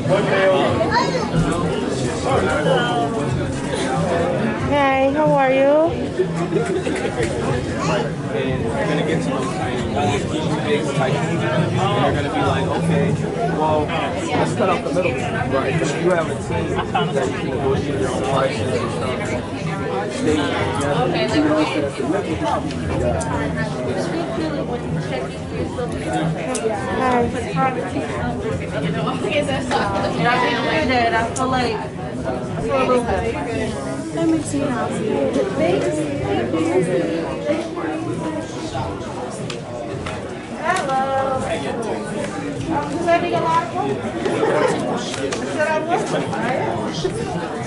Hi, how are you? And you're gonna get to all these big type, and you're gonna be like, okay, well, let's cut off the middle. Right. You have a team that you can negotiate your own prices and stuff. Stay together. Okay, I feel like let me see how hello.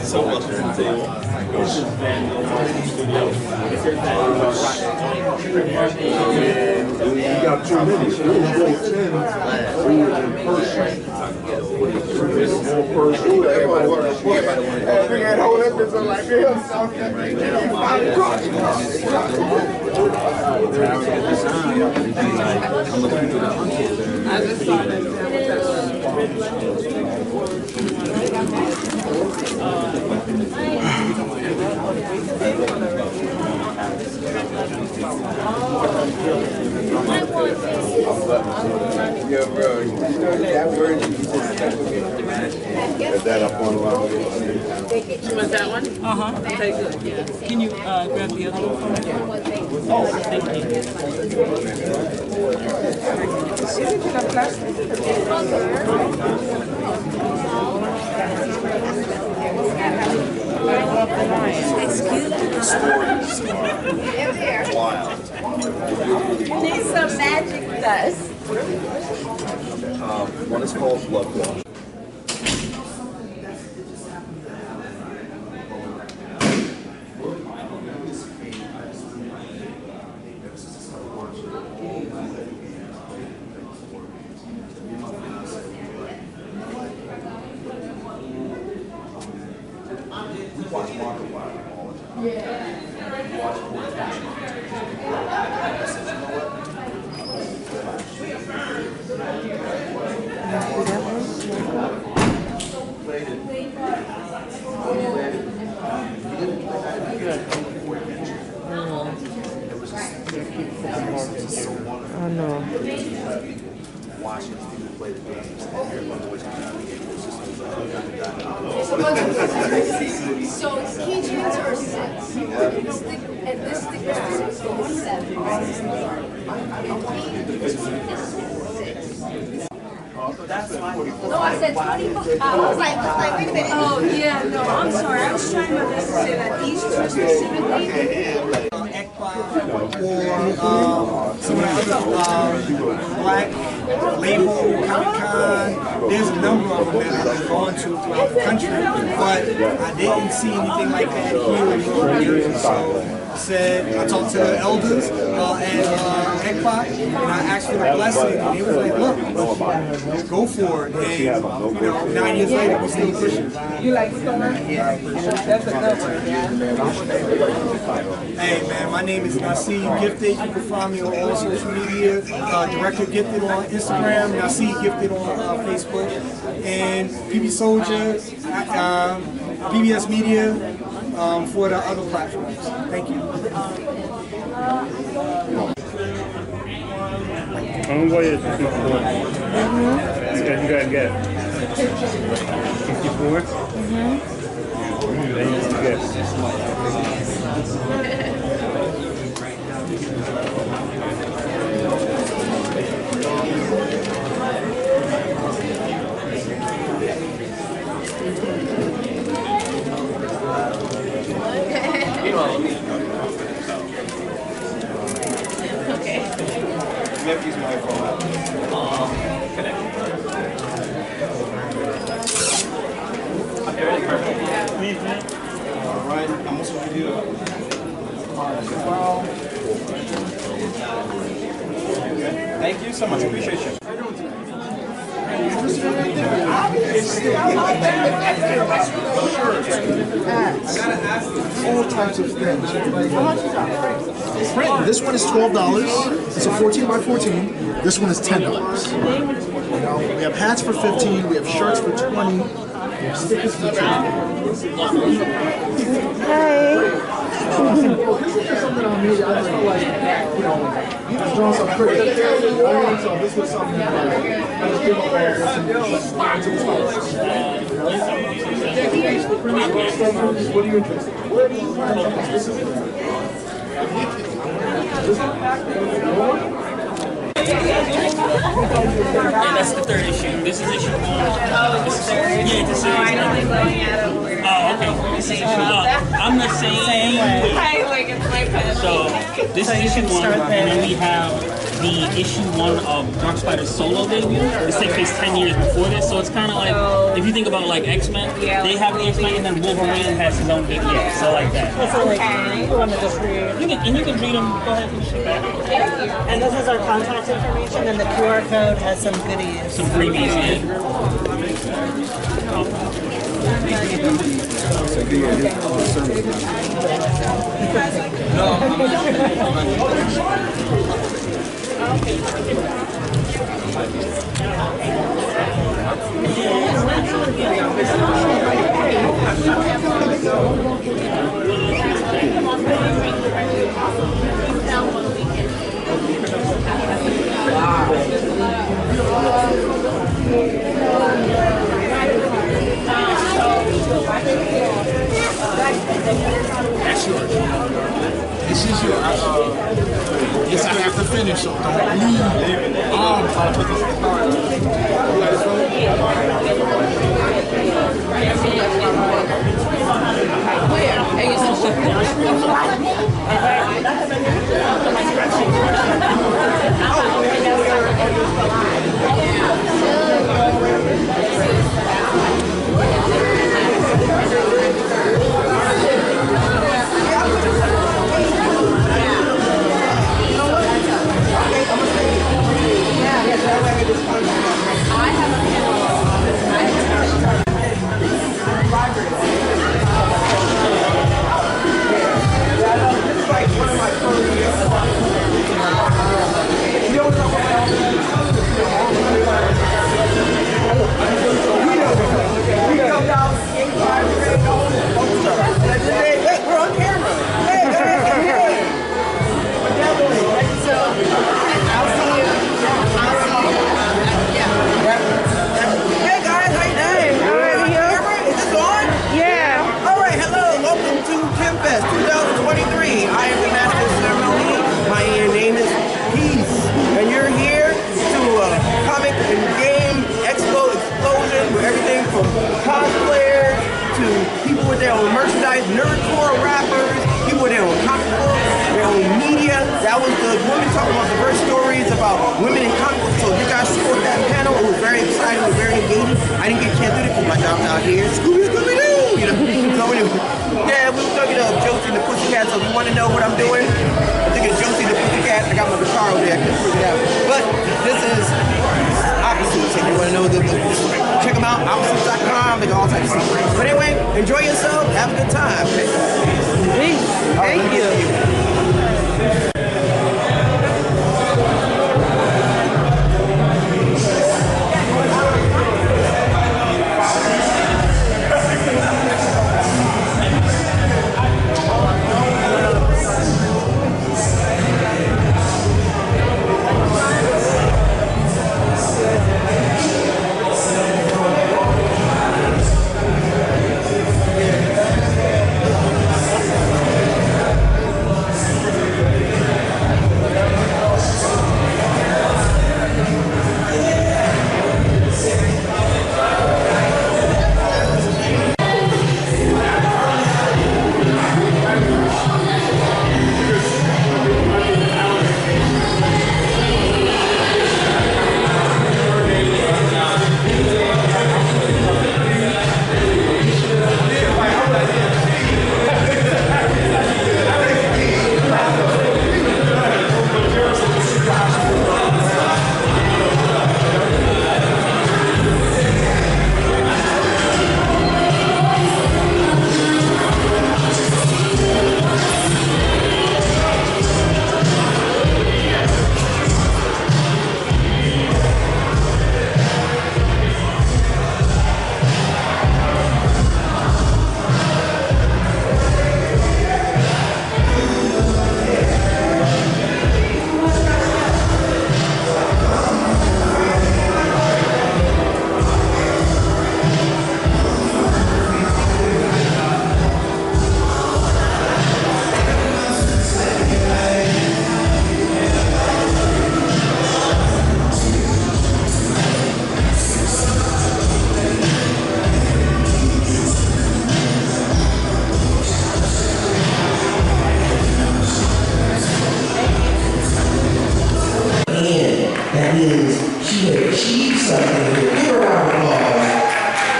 So much to You got too many. Yeah, bro. That word is that up on You want that one? Okay, good. Yeah. Can you grab the other one for me? Oh, thank you. is it in a plastic? You need some magic dust. one is called Blood Flow. Oh no. So it's keychains or sets? And this sticker is 7. No, I said 25. I was like, wait a minute. Oh, yeah, no, I'm sorry. I was trying my best to say that these two specifically. Or some of the other black label, Comic-Con. There's a number of them that I've gone to throughout the country, but I didn't see anything like that here in New Jersey. So I talked to the elders at ECPOC, and I asked for the blessing, and they was like, look, go for it. And 9 years later, we're still pushing. You like Storm? Yeah. That's a good one, yeah. Hey man, my name is Nasir Gifted. You can find me on all social media. Director Gifted on Instagram, Nasir Gifted on Facebook, and PB Soldier, PBS Media for the other platforms. Thank you. What is 54? You gotta get 54? Then you get. You have to use my phone. Alright, I'm also going to do Thank you so much. Appreciate you. All types of things. This one is $12. It's a 14 by 14. This one is $10. You know, we have hats for 15, we have shirts for 20, we have stickers for 10. Hey. This is just something I made. I just felt like, you know, I was doing some pretty. So this was something that I just came up with. What are you interested in? This is it. Yeah, that's the third issue. This is issue 1. Yeah, this is Oh, okay. This is issue I'm the same way. So this is issue 1, and then we have the issue 1 of Dark Spider's solo debut. This takes place 10 years before this, so it's kind of like, if you think about like X-Men, they have the X-Men, and then Wolverine has his own debut. Yeah, so like that. You want to just read? You can read them. Go ahead and shit back. And this is our contact information, and the QR code has some goodies. Some freebies, yeah. That's yours. This is your. Yes, I have to finish, so don't leave. Check them out, opposites.com, and all types of stuff. But anyway, enjoy yourself, have a good time. Peace. Thank you.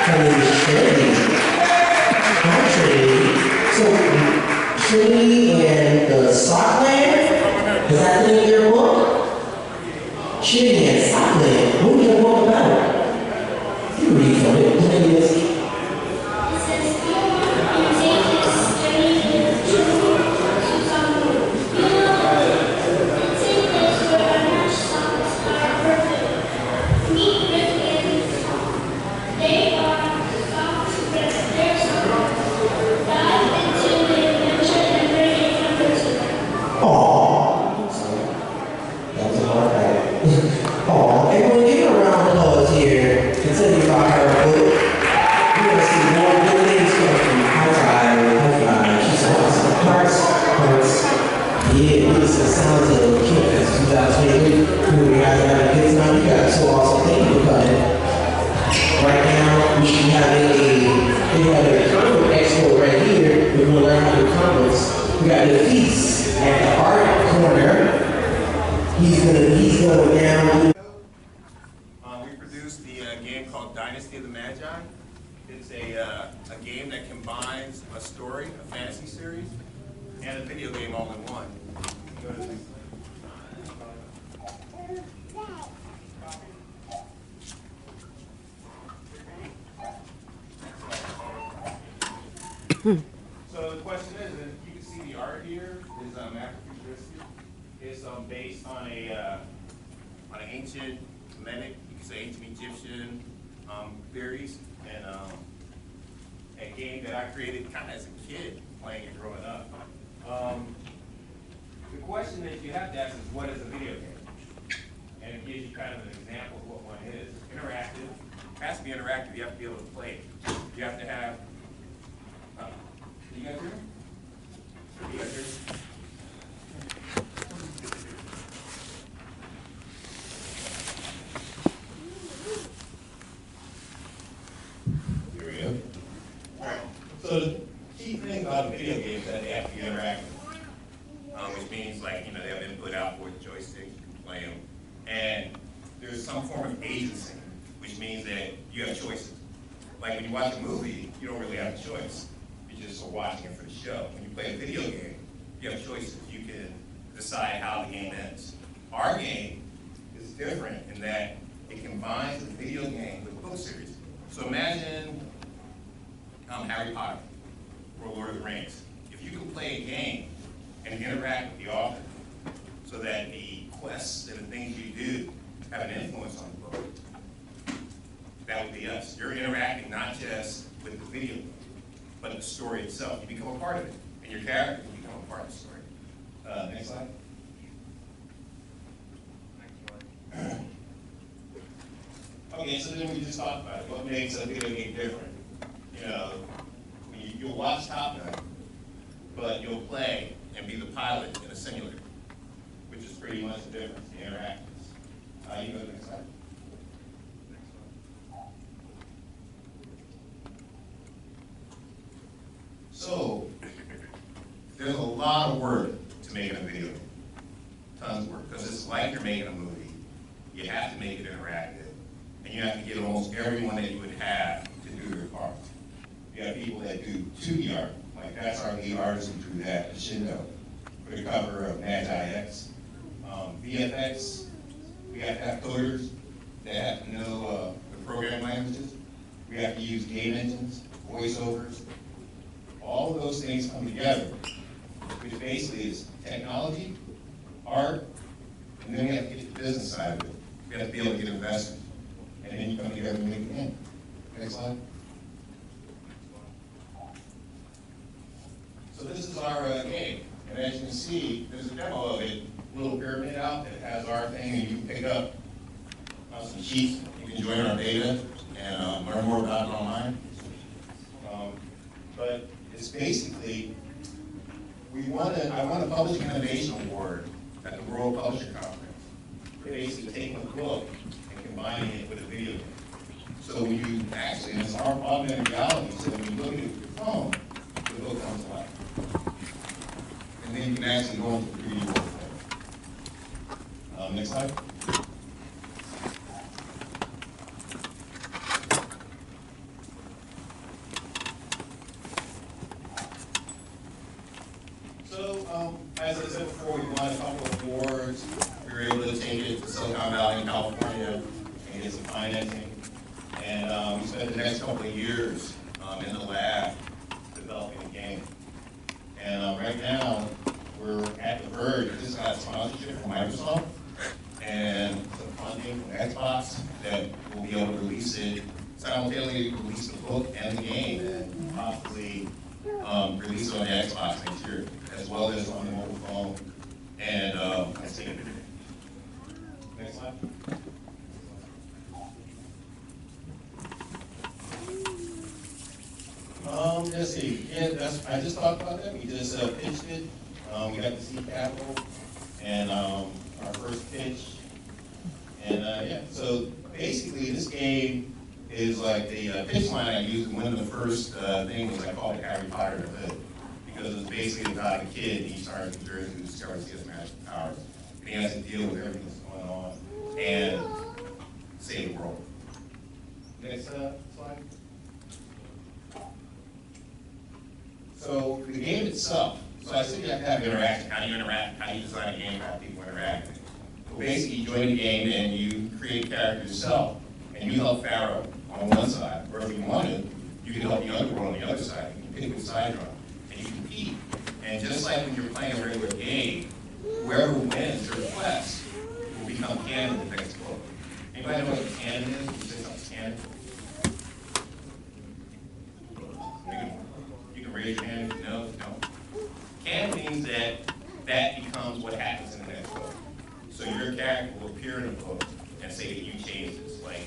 Trinity. Hi, Trinity. So, Trinity and the Sockland, is that the name of your book? Trinity and Sockland. What is your book about? You read from it. Maybe it's everyone give a round of applause here to tell you about her book. You're going to see more good things come from high five. She's awesome. Hearts. Yeah, this is the sounds of KHEM 2023. We guys have a good time. You guys are so awesome. Thank you for coming. Right now, we should be having a comic expo right here. We're going to learn how to do comics. We got the feast at the art corner. He's going down. We produced the game called Dynasty of the Magi. It's a game that combines a story, a fantasy series, and a video game all in one. Go to the next slide. So the question is, and you can see the art here is Afrofuturistic. It's based on an ancient Kemetic, you could say ancient Egyptian theories, and a game that I created kind of as a kid, playing it growing up. The question that you have to ask is, what is a video game? And it gives you kind of an example of what one is. Interactive. It has to be interactive. You have to be able to play it. You have to have. You guys hear me? You guys hear me? Here we go. All right. So the key thing about a video game is that they have to be interactive. Which means, like, you know, they have input, output, joystick, you can play them. And there's some form of agency, which means that you have choices. Like when you watch a movie, you don't really have a choice. You're just watching it for the show. When you play a video game, you have choices. You can decide how the game ends. Our game is different in that it combines the video game with the book series. So imagine Harry Potter or Lord of the Rings. If you can play a game and interact with the author so that the quests and the things you do have an influence on the book, that would be us. You're interacting not just with the video game, but the story itself. You become a part of it, and your character can become a part of the story. Next slide. Okay, so then we just talked about it. What makes a video game different? You know, you'll watch Top Gun, but you'll play and be the pilot in a simulator, which is pretty much the difference, the interactions. You go to the next slide. So, there's a lot of work to making a video game. Tons of work, because it's like you're making a movie. You have to make it interactive, and you have to get almost everyone that you would have to do their part. You have people that do 2D art, like that's our lead artist who drew that, Shindo, for the cover of Magi X. VFX, we have to have coders that have to know the programming languages. We have to use game engines, voiceovers. All of those things come together, which basically is technology, art, and then we have to get the business side of it. We have to be able to get investors. And then you come together and make it in. Next slide. So this is our game. And as you can see, there's a demo of it, a little pyramid out that has our thing, and you can pick up some sheets. You can join our beta and learn more about it online. But it's basically, I won a Publishing Innovation Award at the World Publisher Conference. Basically taking a book and combining it with a video game. So when you actually, and it's our augmented reality, so when you look at it with your phone, the book comes to life. And then you can actually go into the 3D world. Next slide. as I said before, we won a couple of awards. We were able to take it to Silicon Valley in California and get some financing. And we spent the next couple of years in the lab developing the game. And right now, we're at the verge. This got sponsorship from Microsoft and some funding from Xbox that we'll be able to release it, simultaneously release the book and the game, and possibly release it on the Xbox next year, as well as on the mobile phone and Steam. Next slide. Let's see. Yeah, I just talked about that. We just pitched it. We got the seed capital and our first pitch. And yeah, so basically this game is like the pitch line I used when the first thing was I called it Harry Potter and the Hood. Because it's basically about a kid, he starts in Jersey who discovers he has magic powers. And he has to deal with everything that's going on and save the world. Next slide. So the game itself, so I said you have to have interaction. How do you interact? How do you design a game? How do people interact? Well, basically, you join the game and you create a character yourself, and you help Pharaoh on one side, or if you wanted, you can help the underworld on the other side. You can pick which side you're on, and you compete. And just like when you're playing a regular game, whoever wins your quest will become canon in the next book. Anybody know what canon is? Can you say something canon? Raise your hand if you know. No. Canon means that becomes what happens in the next book. So your character will appear in a book and say that you changed this. Like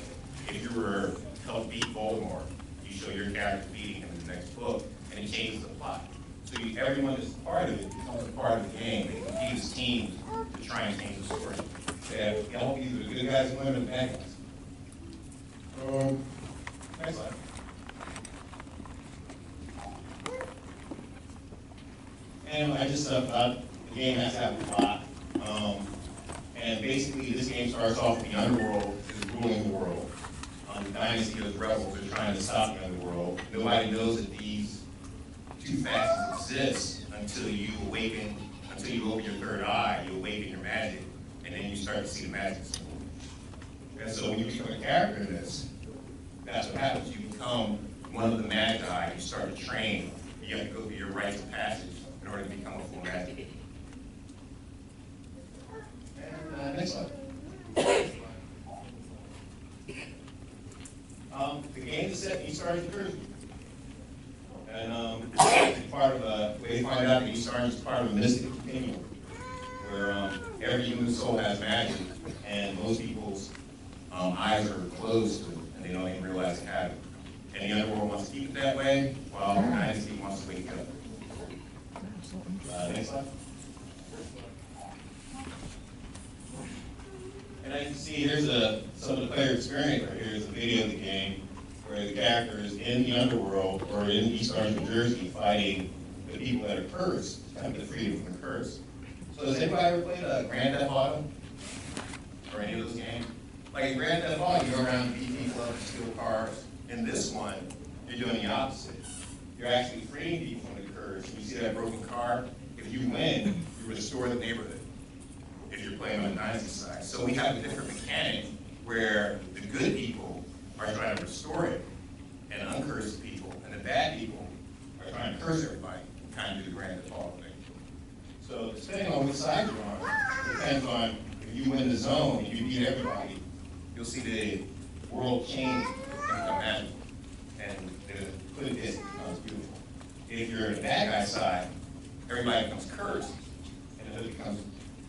if you were help beat Voldemort, you show your character beating him in the next book, and it changes the plot. So everyone that's part of it becomes a part of the game. They compete as teams to try and change the story. They have help either the good guys and women and the bad guys. Next slide. And I just thought the game has to have a plot. And basically, this game starts off with the underworld is ruling the world. The dynasty of the rebels are trying to stop the underworld. Nobody knows that these two factions exist until you awaken, until you open your third eye, you awaken your magic, and then you start to see the magic symbol. And so when you become a character in this, that's what happens. You become one of the magi, you start to train, you have to go through your rites of passage in order to become a full magic. And next slide. The game is set in East Orange, New Jersey. And part of way to find out that East Orange is part of a mystical continuum, where every human soul has magic, and most people's eyes are closed to it, and they don't even realize they have it. And the underworld wants to keep it that way, while the dynasty wants to wake it up. Next slide. And as you can see, here's some of the player experience right here. Here's a video of the game where the character is in the underworld or in East Orange, New Jersey, fighting the people that are cursed, kind of the freedom from the curse. So has anybody ever played a Grand Theft Auto? Or any of those games? Like in Grand Theft Auto, you go around and beat people up and steal cars. In this one, you're doing the opposite. You're actually freeing people from the curse. You see that broken car? If you win, you restore the neighborhood. If you're playing on the dynasty side. So we have a different mechanic where the good people are trying to restore it and uncurse the people, and the bad people are trying to curse everybody, kind of do the Grand Theft Auto thing. So depending on which side you're on, depends on if you win the zone and you beat everybody, you'll see the world change and become magical. And put it this, it becomes beautiful. If you're in the bad guy side, everybody becomes cursed, and it becomes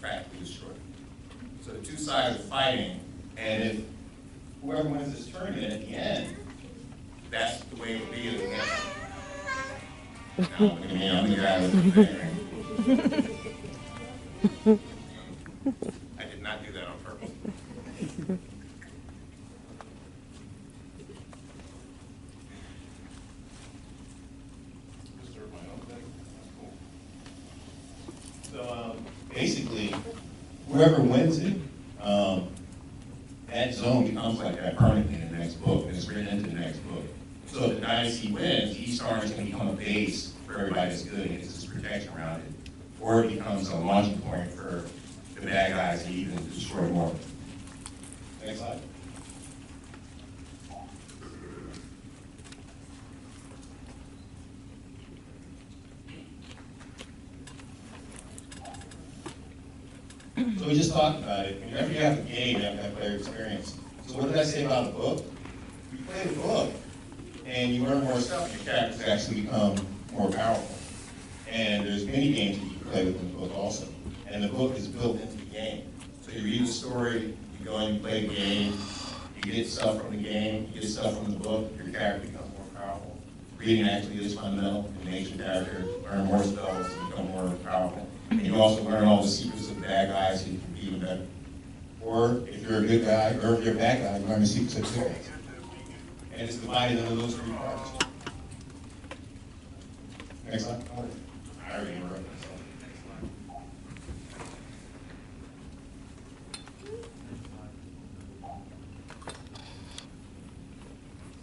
practically destroyed. So the two sides are fighting, and if whoever wins this tournament at the end, that's the way it will be at the end. Now, look at me, I'm the guy with the thing. I did not do that on purpose. So basically, whoever wins it, that zone becomes like that permanently in the next book. It's written into the next book. So if the dynasty wins, East Orange can become a base for everybody that's good and gets this protection around it or it becomes a launching point for the bad guys to even destroy more. Next slide. So we just talked about it. Whenever you have a game, you have to have player experience. So what did I say about the book? You play the book, and you learn more stuff, and your characters actually become more powerful. And there's many games that you can play within the book also. And the book is built into the game. So you read the story, you go and you play the game, you get stuff from the game, you get stuff from the book, your character becomes more powerful. Reading actually is fundamental. It makes your character learn more spells and become more powerful. And you also learn all the secrets of the bad guys so you can be even better. Or if you're a good guy, or if you're a bad guy, you learn the secrets of the good guys. And it's divided into those three parts. Next slide. I already interrupted myself.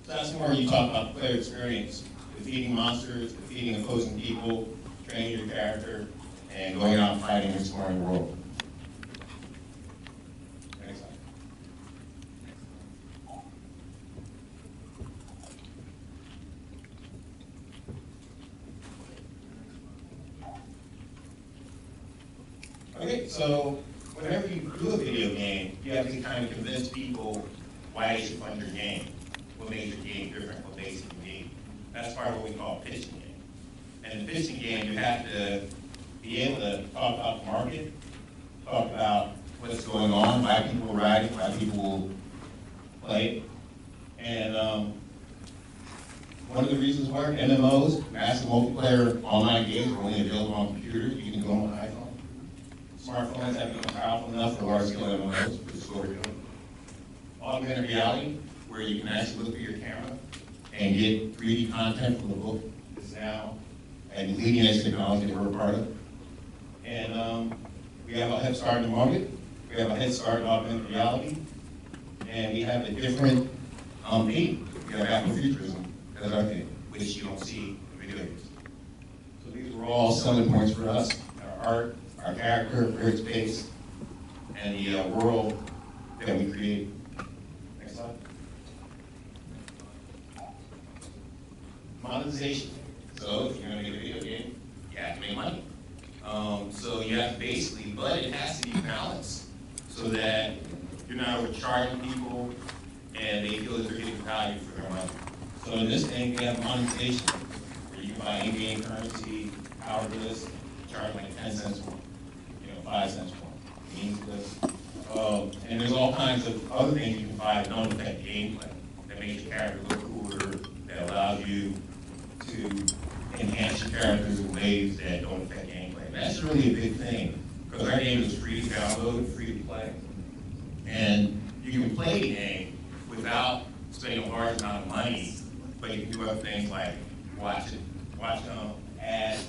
So that's where you talk about player experience, defeating monsters, defeating opposing people, training your character, and going out and fighting and exploring the world. Next slide. Okay, so whenever you do a video game, you have to kind of convince people why they should fund your game, what makes your game different, what makes it unique. That's part of what we call pitching game. And in the pitching game, you have to be able to talk about the market, talk about what's going on, why people are riding, why people will play it. And one of the reasons why MMOs, massive multiplayer online games, are only available on computers. You can go on an iPhone. Smartphones have become powerful enough for large-scale MMOs, which is what we're doing. Augmented reality, where you can actually look through your camera and get 3D content from the book, is now a leading-edge technology that we're a part of. And we have a head start in the market. We have a head start in augmented reality. And we have a different theme. We have Afrofuturism as our theme, which you don't see in video games. So these were all selling points for us. Our art, our character, where it's based, and the world that we create. Next slide. Monetization. So if you're going to make a video game, you have to make money. So you have to basically, but it has to be balanced so that you're not overcharging people and they feel that they're getting value for their money. So in this thing, we have monetization, where you can buy in-game currency, power goods, charge like 10 cents more, 5 cents more, means goods. And there's all kinds of other things you can buy that don't affect gameplay, that make your character look cooler, that allows you to enhance your characters in ways that don't affect gameplay. And that's really a big thing, because our game is free to download and free to play. And you can play the game without spending a large amount of money, but you can do other things like watch ads,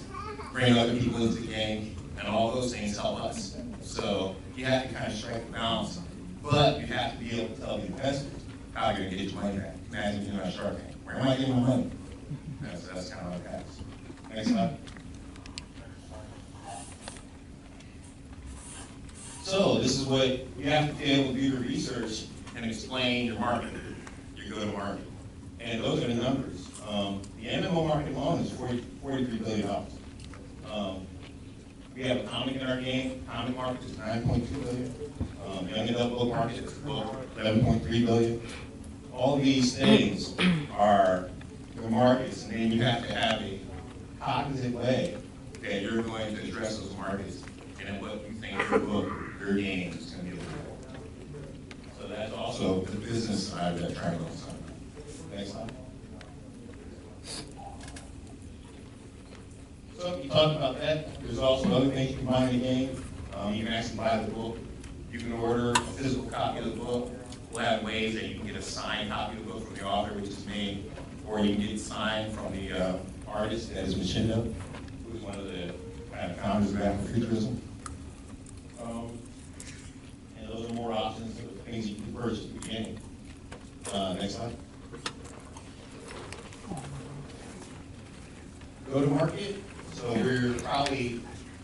bring other people into the game, and all those things help us. So you have to kind of strike the balance, but you have to be able to tell the investors how you're going to get your money back. Imagine you're on a Shark Tank. Where am I getting my money? That's kind of like that. Next slide. So this is what you have to be able to do your research and explain your market, your go-to-market. And those are the numbers. The MMO market alone is $43 billion. We have a comic in our game. Comic market is $9.2 billion. Young adult book market is $11.3 billion. All these things are the markets, and then you have to have a cognizant way that you're going to address those markets and what you think your book, your game is going to be able to do. So that's also the business side of that triangle. Next slide. So you talked about that. There's also other things you can buy in the game. You can actually buy the book. You can order a physical copy of the book. We'll have ways that you can get a signed copy of the book from the author, which is me, or you can get it signed from the artist, that is Machindo, who's one of the kind of founders of Afrofuturism. And those are more options of things you can purchase at the beginning. Next slide. Go to market. So we're probably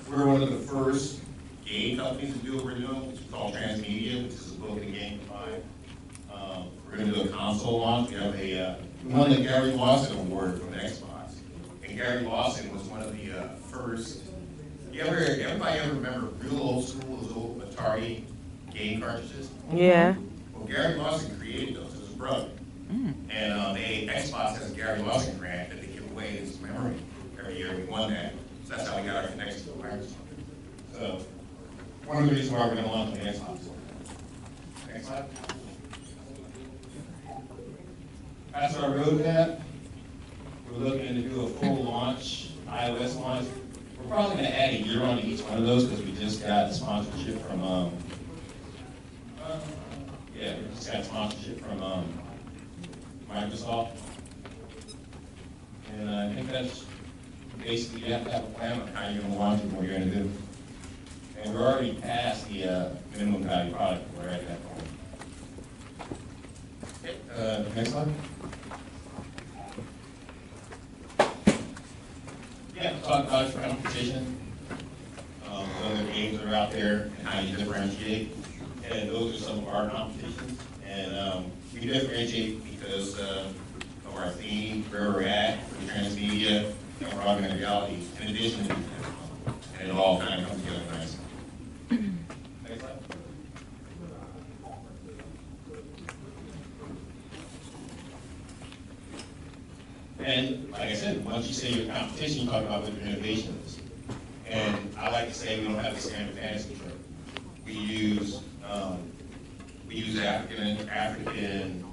we're one of the first game companies to do what we're doing, which is called Transmedia, which is a book and game combined. We're going to do a console launch. We have we won the Gary Lawson Award from the Xbox. And Gary Lawson was one of the first. Everybody ever remember real old school, those old Atari game cartridges? Yeah. Well, Gary Lawson created those. It was his brother. And Xbox has a Gary Lawson grant that they give away as memory every year. We won that. So that's how we got our connection to Microsoft. So one of the reasons why we're going to launch on the Xbox. Next slide. That's our roadmap. We're looking to do a full launch, iOS launch. We're probably going to add a year on each one of those because we just got sponsorship from, Microsoft. And I think that's basically, you have to have a plan on how you're going to launch it and what you're going to do. And we're already past the minimum value product. We're at that point. Next slide. Yeah, talk about your competition, other games that are out there, and how you differentiate. And those are some of our competitions. And we differentiate because of our theme, where we're at, with transmedia, and we're augmented reality, in addition to and it all kind of comes together nicely. Next slide. And like I said, once you say your competition, you talk about what your innovation is. And I like to say we don't have the standard fantasy trope. We use African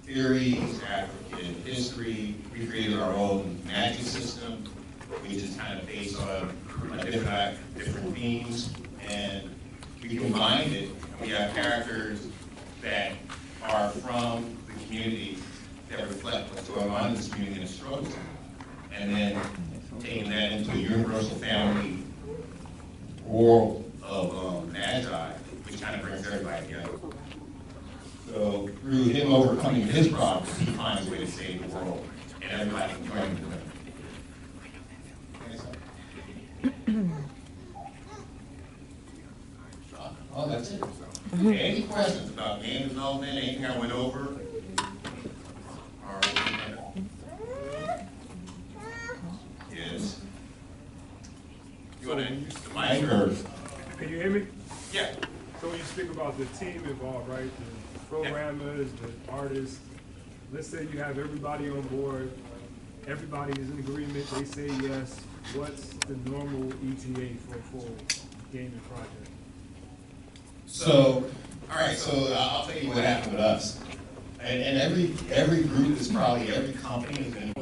theories, African history. We created our own magic system, which is kind of based on different themes, and we combined it. And we have characters that are from the community that reflect what's going on in this community and struggle, and then taking that into a universal family world of magi, which kind of brings everybody together. So through him overcoming his problems, he finds a way to save the world, and everybody can join him. Oh, that's it. Any questions about game development, anything I went over? Yes. You want to use the mic or? Can you hear me? Yeah. So when you speak about the team involved, right? The programmers, the artists, let's say you have everybody on board, everybody is in agreement, they say yes. What's the normal ETA for a full gaming project? So, all right, so I'll tell you what happened with us. And every group is probably, every company is going to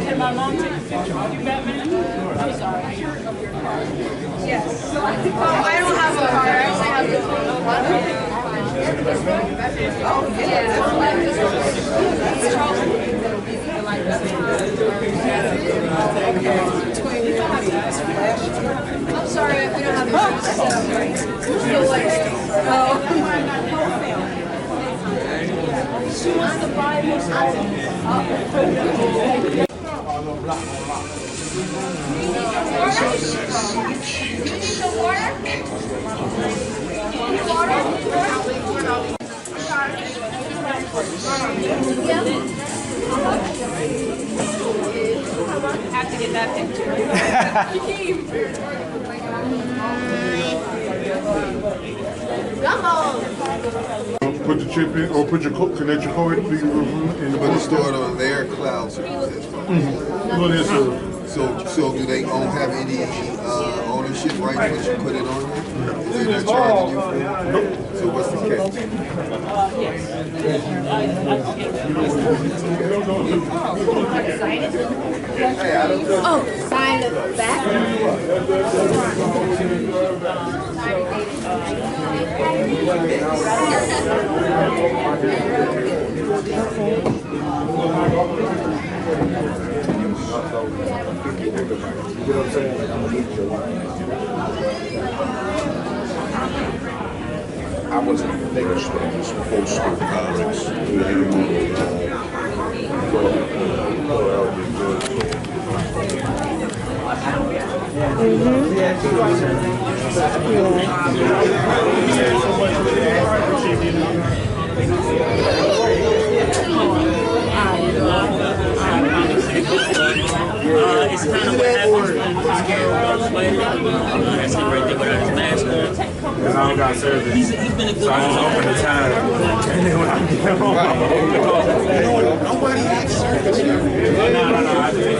Can my mom take a picture with you, Batman? I'm sorry. Yes. I don't have a car. I actually have the phone. Oh, yeah. I'm sorry if we don't have she wants to buy this item. You need some water? Have to get that picture. Come on. Put the chip in, or put your connect your code in the But it's stored on their cloud service. So do they have any ownership rights once you put it on there? Is they not charging you for it? Nope. So what's the catch? Oh, sign the back. I wasn't. make some post school comics. It's kind of what happens when Scared walks away. That's him right there without his mask on. Because I don't got service. He's been a good so I just open the time. And then when I get home, Nobody has service. No, I did.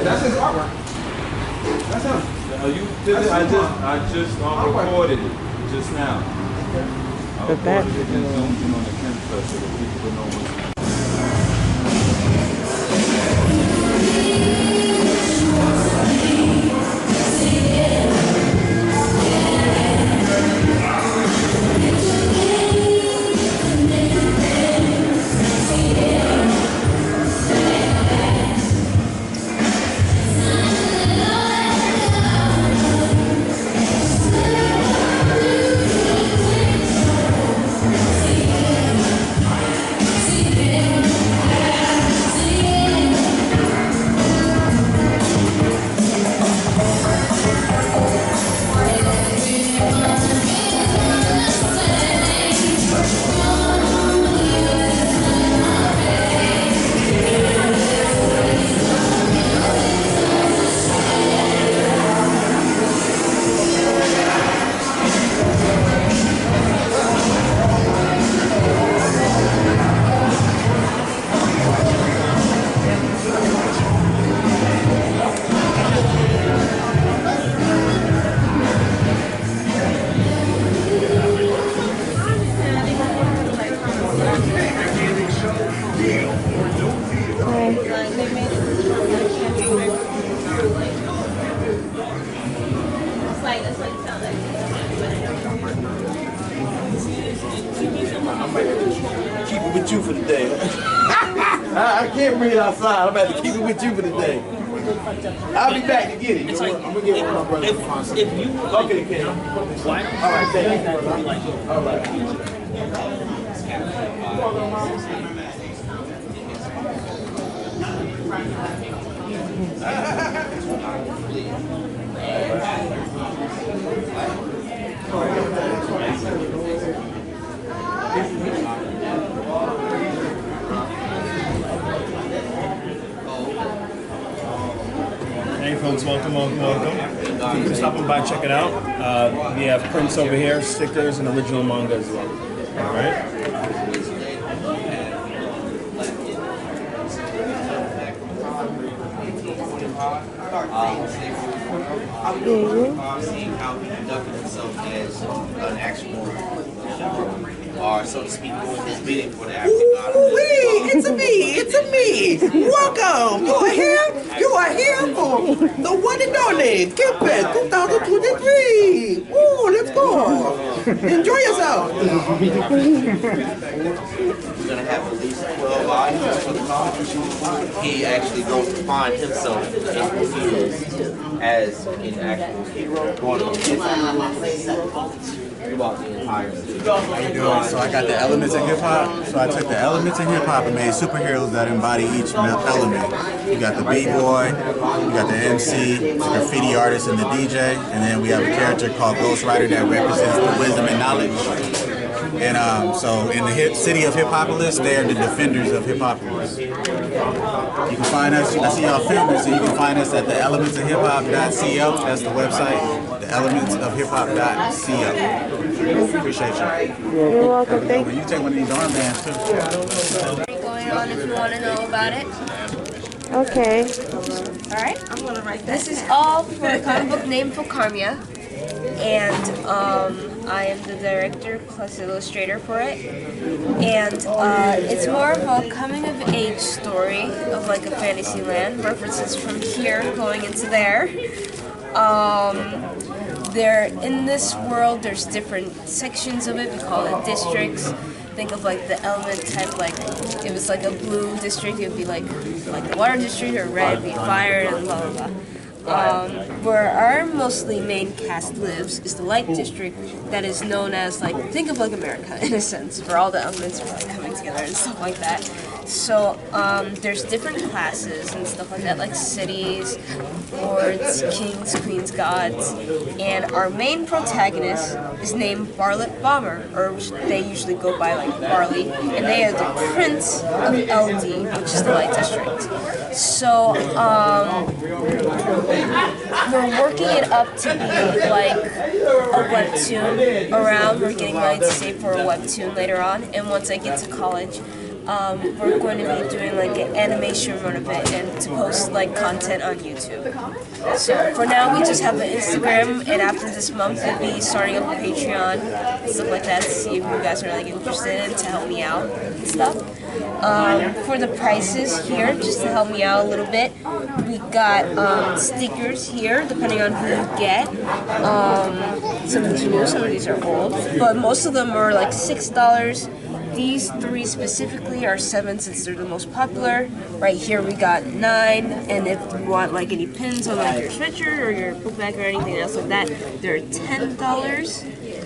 That's his artwork. That's him. I just recorded it just now. But that. On the KHEM Fest so that people know what's happening. Keep it with you for the day. I can't breathe outside. I'm about to keep it with you for the day. I'll be back to get it. I'm gonna get one of my brothers. If you okay, Ken. All right, thank you. All right. Hey folks, welcome. You can stop by and check it out. We have prints over here, stickers, and original manga as well. All right. Seeing how he conducted himself as an actual, or so to speak, his bidding for the African God. It's a me. Welcome. You are here for the one and only KHEM 2023. Ooh, let's go. Enjoy yourself. We're gonna have at least 12 audiences for the college. He actually goes to find himself in the field as an actual hero, going on throughout the entire city. How you doing? So I got the elements in hip hop. So I took the elements in hip hop and made superheroes that embody each element. You got the b-boy, you got the MC, the graffiti artist, and the DJ, and then we have a character called Ghost Rider that represents the wisdom and knowledge. And so in the city of Hippopolis, they are the defenders of Hippopolis. You can find us, I see y'all filming, so you can find us at the elementsofhiphop.co. That's the website, the elementsofhiphop.co. Appreciate you. You're welcome. Thank you. You take one of these armbands too. Going on if you want to know about it. Okay. Alright, I'm gonna write this. This is all for a comic book named Carmia. And I am the director plus illustrator for it. And it's more of a coming of age story of like a fantasy land, references from here going into there. In this world, there's different sections of it. We call it districts. Think of like the element type, like if it's like a blue district, it would be like the water district, or red would be fire, and blah blah blah. Where our mostly main cast lives is the light district, that is known as like, think of like America in a sense, where all the elements are like coming together and stuff like that. So there's different classes and stuff like that, like cities, lords, kings, queens, gods, and our main protagonist is named Barlet Bomber, or they usually go by like Barley, and they are the Prince of LD, which is the light district. So we're working it up to be like a webtoon around. We're getting ready to save for a webtoon later on, and once I get to college, we're going to be doing like an animation run of it and to post like content on YouTube. So for now we just have an Instagram, and after this month we'll be starting up a Patreon and stuff like that to see if you guys are like interested in to help me out and stuff. For the prices here, just to help me out a little bit, we got stickers here, depending on who you get. Some of these are new, some of these are old, but most of them are like $6. These three specifically are $7 since they're the most popular. Right here we got $9, and if you want like any pins on like your sweatshirt or your book bag or anything else like that, they're $10.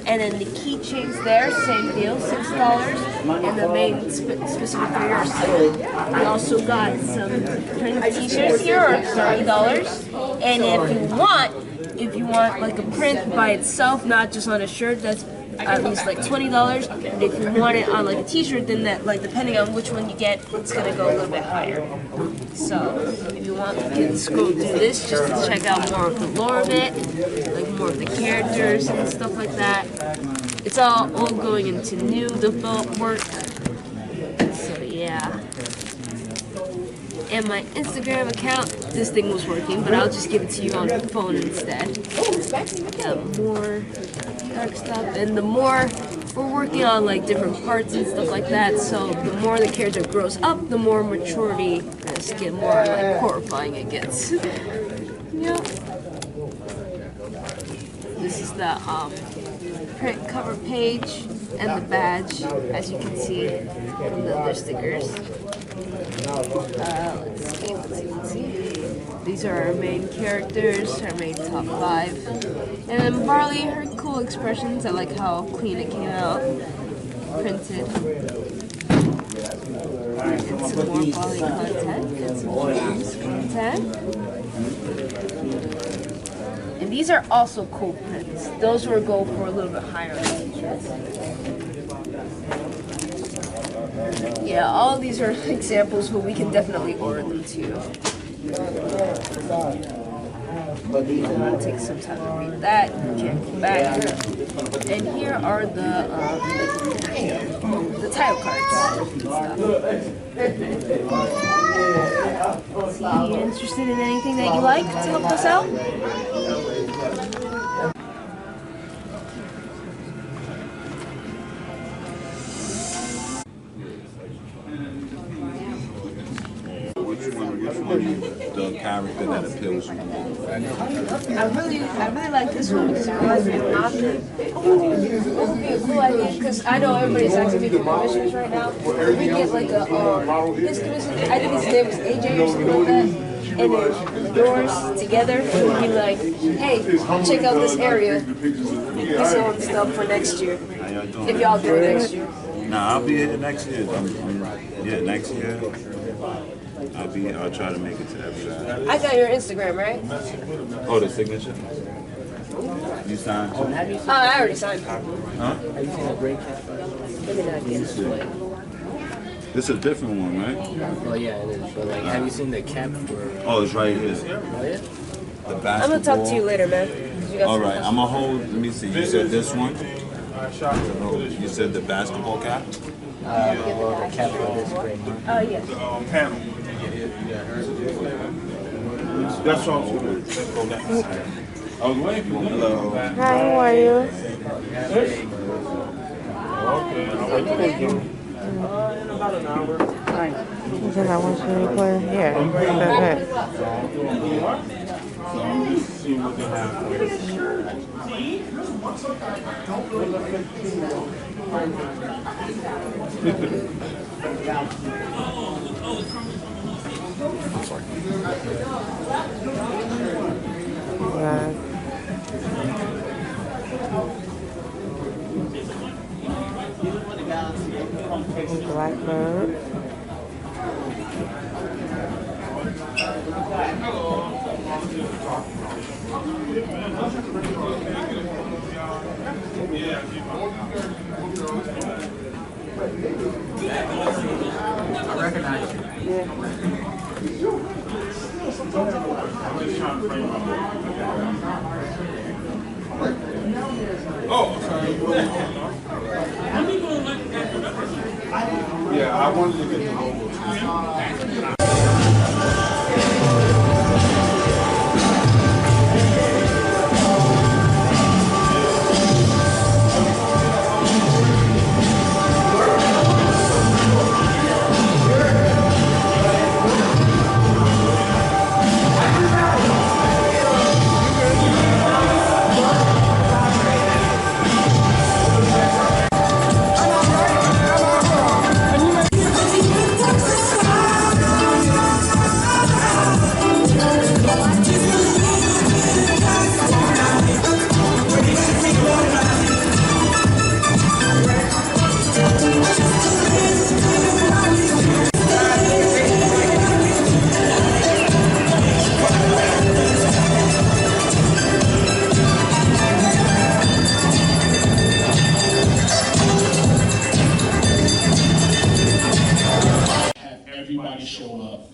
And then the keychains there, same deal, $6. And the main specific three are $7. We also got some print t-shirts here are $30. And if you want like a print by itself, not just on a shirt, that's at least like $20. And if you want it on like a t-shirt, then that, like, depending on which one you get, it's gonna go a little bit higher. So if you want, you can scroll through this just to check out more of the lore of it, like more of the characters and stuff like that. It's all going into new development work. So yeah. And my Instagram account, this thing was working, but I'll just give it to you on the phone instead. Got more dark stuff, and the more we're working on like different parts and stuff like that, so the more the character grows up, the more maturity this get, more like horrifying it gets. Yep. This is the print cover page and the badge, as you can see from the other stickers. Let's see. These are our main characters, our main top 5. And then Barley, her cool expressions. I like how clean it came out, printed. And some more Barley content, and some games content. And these are also cool prints. Those will go for a little bit higher t-shirts. Yeah, all of these are examples, but we can definitely order them too. I'm gonna take some time to read that. Can't go back. And here are the title cards. Is he interested in anything that you like to help us out? The character that appeals to you. I really like this one because it reminds me of Mafia. It would be a cool idea because I know everybody's asking me for commissions right now. If we get like a his commission, I think his name was AJ or something like that, and then yours together, it would be like, hey, check out this area. He's on stuff for next year. If y'all do it next year. Nah, I'll be here next year. Yeah, next year. I'll try to make it to every last. I got your Instagram, right? Oh, the signature? You signed too? I already signed. Huh? Let me not get it. This is a different one, right? Well, yeah, it is. But like, have you seen the cap for? Oh, it's right here. Oh, yeah? The basketball. I'm gonna talk to you later, man. All right, I'm gonna hold. Let me see. You said this one. You said the basketball cap. Well, the cap for this grade. Yes. Panel. That's all. I was waiting for you. Hi, how are you? In about an hour. You said I want you to record? Yeah, that's it. So I'm just seeing what they have for Blackbird. I recognize you. Oh, sorry. Yeah, I wanted to get the logo. Everybody show up.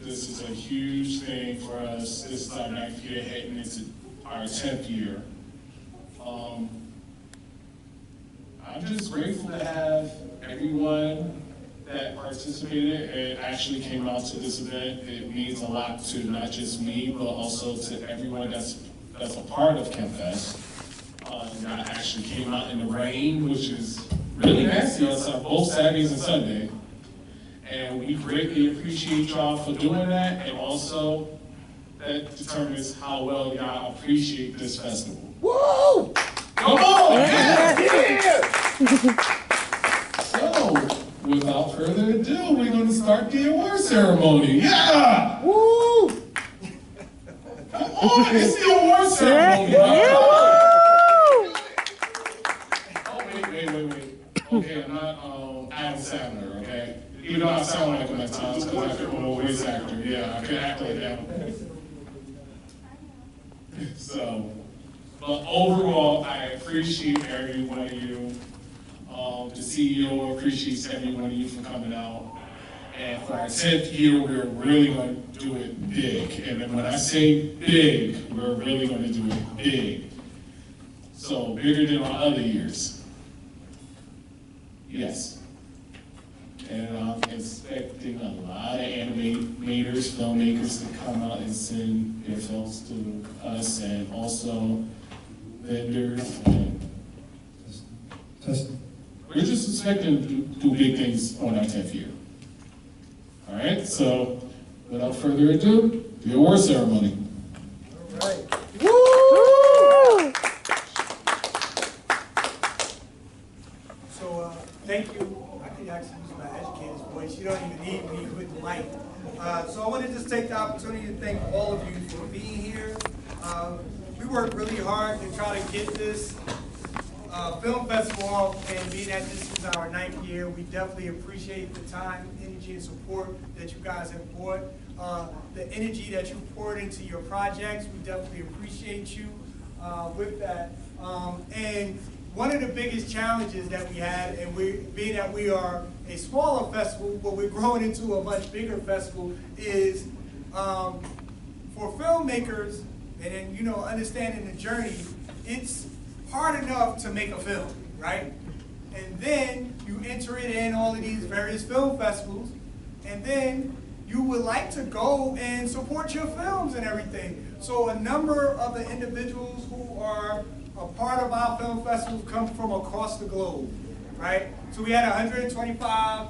This is a huge thing for us. This is our 9th year, heading into our 10th year. I'm just grateful to have everyone that participated and actually came out to this event. It means a lot to not just me, but also to everyone that's a part of ChemFest. That actually came out in the rain, which is really nasty on both Saturdays and Sunday. And we greatly appreciate y'all for doing that, and also that determines how well y'all appreciate this festival. Woo! Come on! Yeah! So, without further ado, we're going to start the award ceremony. Yeah! Woo! Come on, it's the award ceremony. Yeah. Oh, wait. Okay, I'm not Adam Sandler, okay? Even though I sound like him at times, because I'm a voice actor. Yeah, I can act like that. So, but overall, I appreciate every one of you. The CEO appreciates every one of you for coming out. And for our 10th year, we're really going to do it big. And then when I say big, we're really going to do it big. So bigger than our other years. Yes. And I'm expecting a lot of animators, filmmakers to come out and send their films to us, and also vendors. And we're just expecting to do big things on our 10th year. All right, so without further ado, the award ceremony. All right. Woo! So thank you. I could actually use my educator's voice. You don't even need me with the mic. So I want to just take the opportunity to thank all of you for being here. We worked really hard to try to get this film festival off, and being that this is our 9th year, we definitely appreciate the time, energy, and support that you guys have brought. The energy that you poured into your projects, we definitely appreciate you with that. And one of the biggest challenges that we had, and being that we are a smaller festival, but we're growing into a much bigger festival, is for filmmakers, and then, you know, understanding the journey, it's hard enough to make a film, right? And then you enter it in all of these various film festivals, and then you would like to go and support your films and everything. So a number of the individuals who are a part of our film festivals come from across the globe, right? So we had 125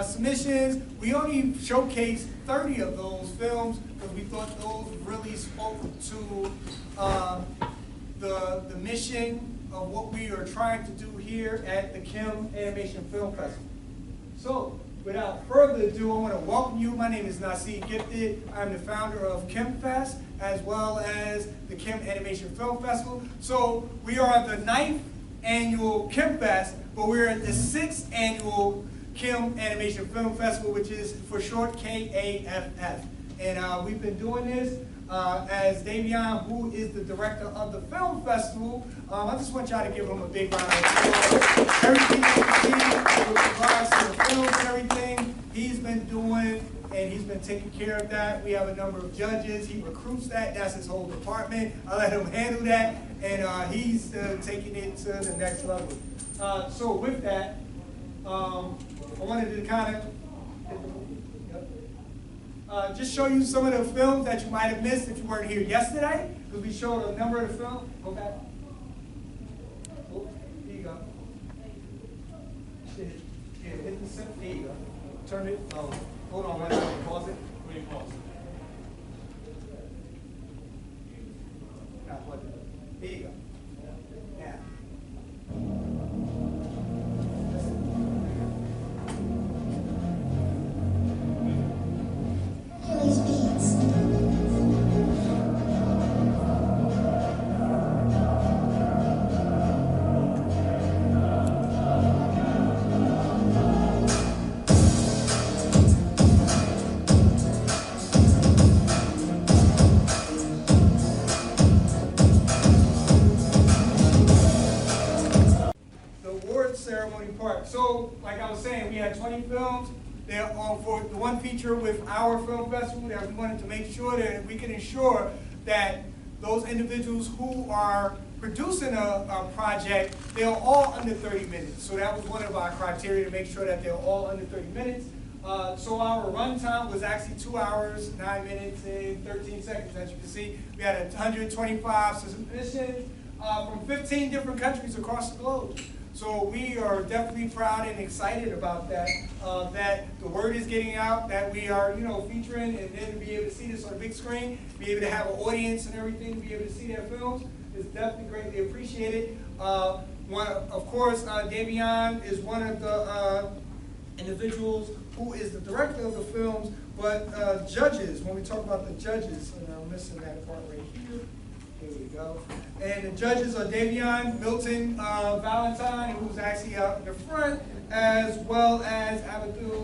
submissions. We only showcased 30 of those films because we thought those really spoke to the mission of what we are trying to do here at the KHEM Animation Film Festival. So, without further ado, I want to welcome you. My name is Nasir Gifted. I'm the founder of KHEM Fest, as well as the KHEM Animation Film Festival. So, we are at the 9th annual KHEM Fest, but we're at the 6th annual KHEM Animation Film Festival, which is for short KAFF. And we've been doing this as Davion, who is the director of the film festival. I just want y'all to give him a big round of applause. Everything that you see with regards to the films and everything, he's been doing, and he's been taking care of that. We have a number of judges. He recruits that. That's his whole department. I let him handle that, and he's taking it to the next level. So with that, I wanted to kind of just show you some of the films that you might have missed if you weren't here yesterday, because we showed a number of the films. Okay. Oh, here you go. Here, hit the center. There you go. Turn it. Hold on one second. Pause it. Wait, pause. Here you go. Now. So, like I was saying, we had 20 films. They're for the one feature with our film festival that we wanted to make sure that we can ensure that those individuals who are producing a project, they're all under 30 minutes. So that was one of our criteria, to make sure that they're all under 30 minutes. So our runtime was actually 2 hours, 9 minutes, and 13 seconds, as you can see. We had 125 submissions from 15 different countries across the globe. So we are definitely proud and excited about that, that the word is getting out, that we are, you know, featuring, and then to be able to see this on a big screen, be able to have an audience and everything, be able to see their films is definitely greatly appreciated. Of course, Davion is one of the individuals who is the director of the films, but judges, when we talk about the judges, and I'm missing that part right here. Here we go. And the judges are Davion, Milton Valentine, who's actually out in the front, as well as Abdul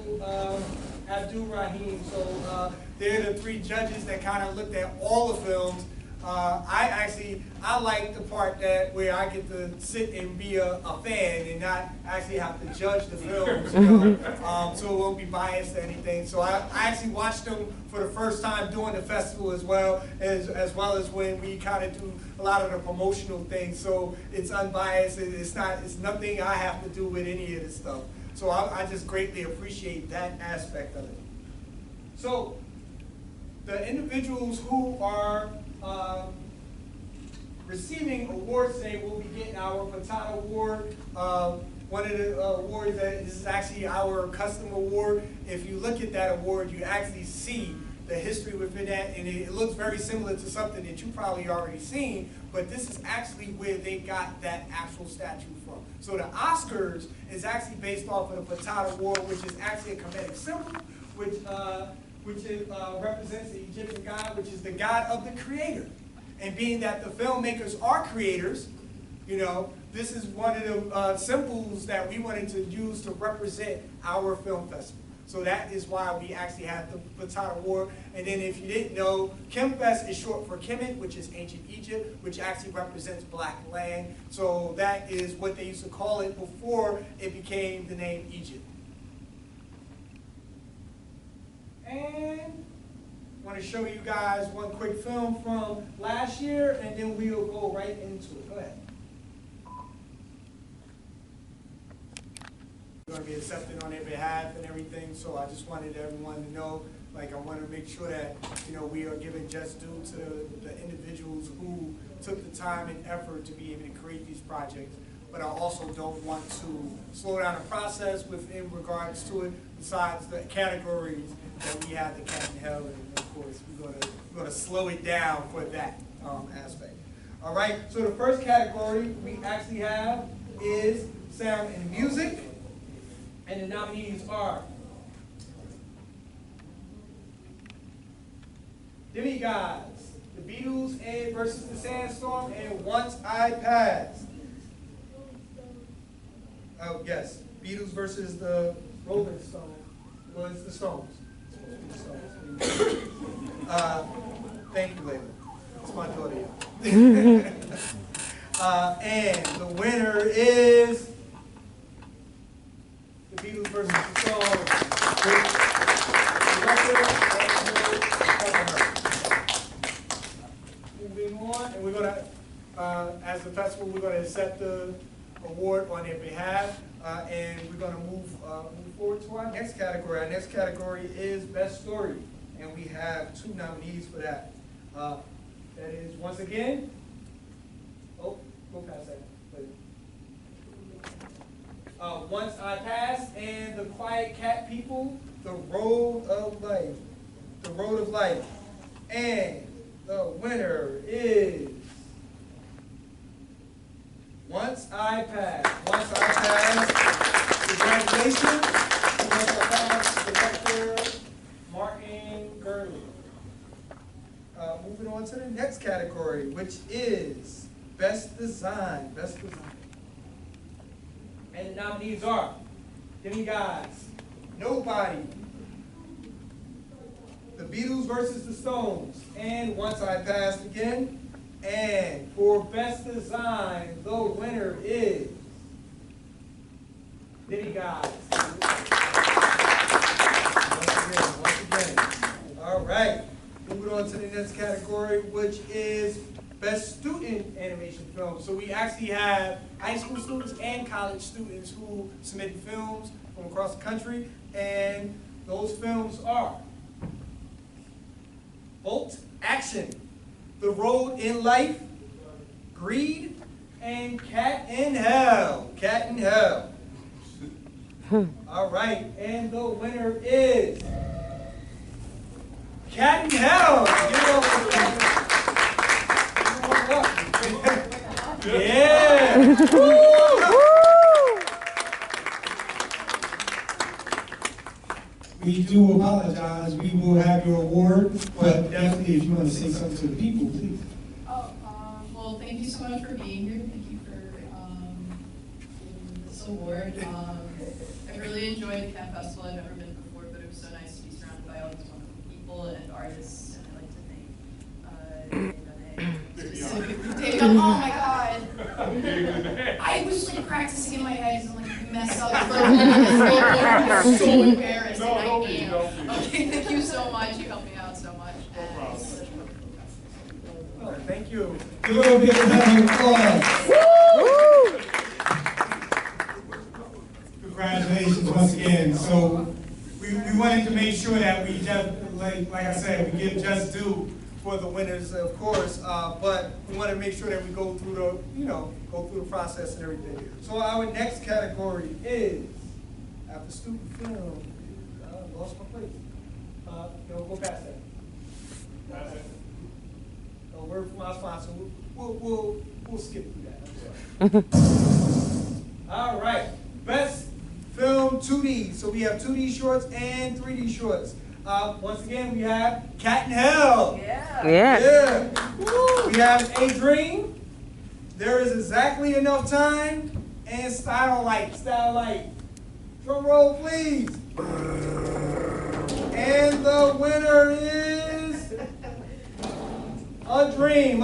Rahim. So they're the three judges that kind of looked at all the films I like the part that where I get to sit and be a fan and not actually have to judge the films, you know, so it won't be biased or anything. So I actually watched them for the first time during the festival as well as when we kind of do a lot of the promotional things. So it's unbiased. It's nothing I have to do with any of this stuff. So I just greatly appreciate that aspect of it. So the individuals who are receiving awards today will be getting our Patata Award. One of the awards that this is actually our custom award. If you look at that award, you actually see the history within that, and it looks very similar to something that you probably already seen, but this is actually where they got that actual statue from. So the Oscars is actually based off of the Patata Award, which is actually a Kemetic symbol, which represents the Egyptian god, which is the god of the creator. And being that the filmmakers are creators, you know, this is one of the symbols that we wanted to use to represent our film festival. So that is why we actually have the Patata Award. And then if you didn't know, KHEM Fest is short for Kemet, which is ancient Egypt, which actually represents black land. So that is what they used to call it before it became the name Egypt. And I want to show you guys one quick film from last year, and then we'll go right into it. Go ahead. We're going to be accepted on their behalf and everything, so I just wanted everyone to know, like, I want to make sure that, you know, we are giving just due to the individuals who took the time and effort to be able to create these projects. But I also don't want to slow down the process in regards to it, besides the categories that we have, the cat and hell, and of course we're going to slow it down for that aspect. All right, so the first category we actually have is sound and music, and the nominees are Demigods, the Beatles and versus the Sandstorm, and Once I Passed. Oh yes, Beatles versus the Rolling Stones. Well, it's the Stones. Thank you, Layla. It's my daughter. And the winner is the Beatles versus the Stones. Moving on, and we're going to, as the festival, we're going to accept the award on their behalf, and we're going to move forward to our next category. Our next category is Best Story, and we have 2 nominees for that. That is, once again, go past that. Once I Passed, and The Quiet Cat People, The Road of Life. The Road of Life. And the winner is Once I Passed. Once I Passed. Congratulations to Once I Passed director Martin Gurley. Moving on to the next category, which is Best Design. Best Design. And the nominees are Demigods, Nobody, The Beatles versus the Stones, and Once I Passed again. And for Best Design, the winner is Demigods. Once again. All right. Moving on to the next category, which is Best Student Animation Film. So we actually have high school students and college students who submitted films from across the country, and those films are Bolt Action, The Road in Life, Greed, and Cat in Hell. Cat in Hell. All right, and the winner is Cat in Hell. Give it up for Cat in Hell. Yeah. We do apologize. We will have your award, but definitely if you want to say something to the people, please. Well, thank you so much for being here. Thank you for giving this award. I really enjoyed the CAP Festival. I've never been before, but it was so nice to be surrounded by all these wonderful people and artists. And I'd like to thank go, oh my God. I was like practicing in my head and like mess up. I'm so embarrassed. And I am. Okay, thank you so much. You helped me out so much. Oh, thank you. Give a little bit of applause. Congratulations once again. So we wanted to make sure that we just, like I said, we give just due for the winners, of course, but we want to make sure that we go through the, go through the process and everything. So our next category is, after student film, I lost my place. Go past that. A word from our sponsor. We'll skip through that. All right. Best film 2D. So we have 2D shorts and 3D shorts. Once again, we have Cat in Hell. Yeah. Woo. We have A Dream. There is exactly enough time. And Style Light. Drum roll, please. And the winner is A Dream.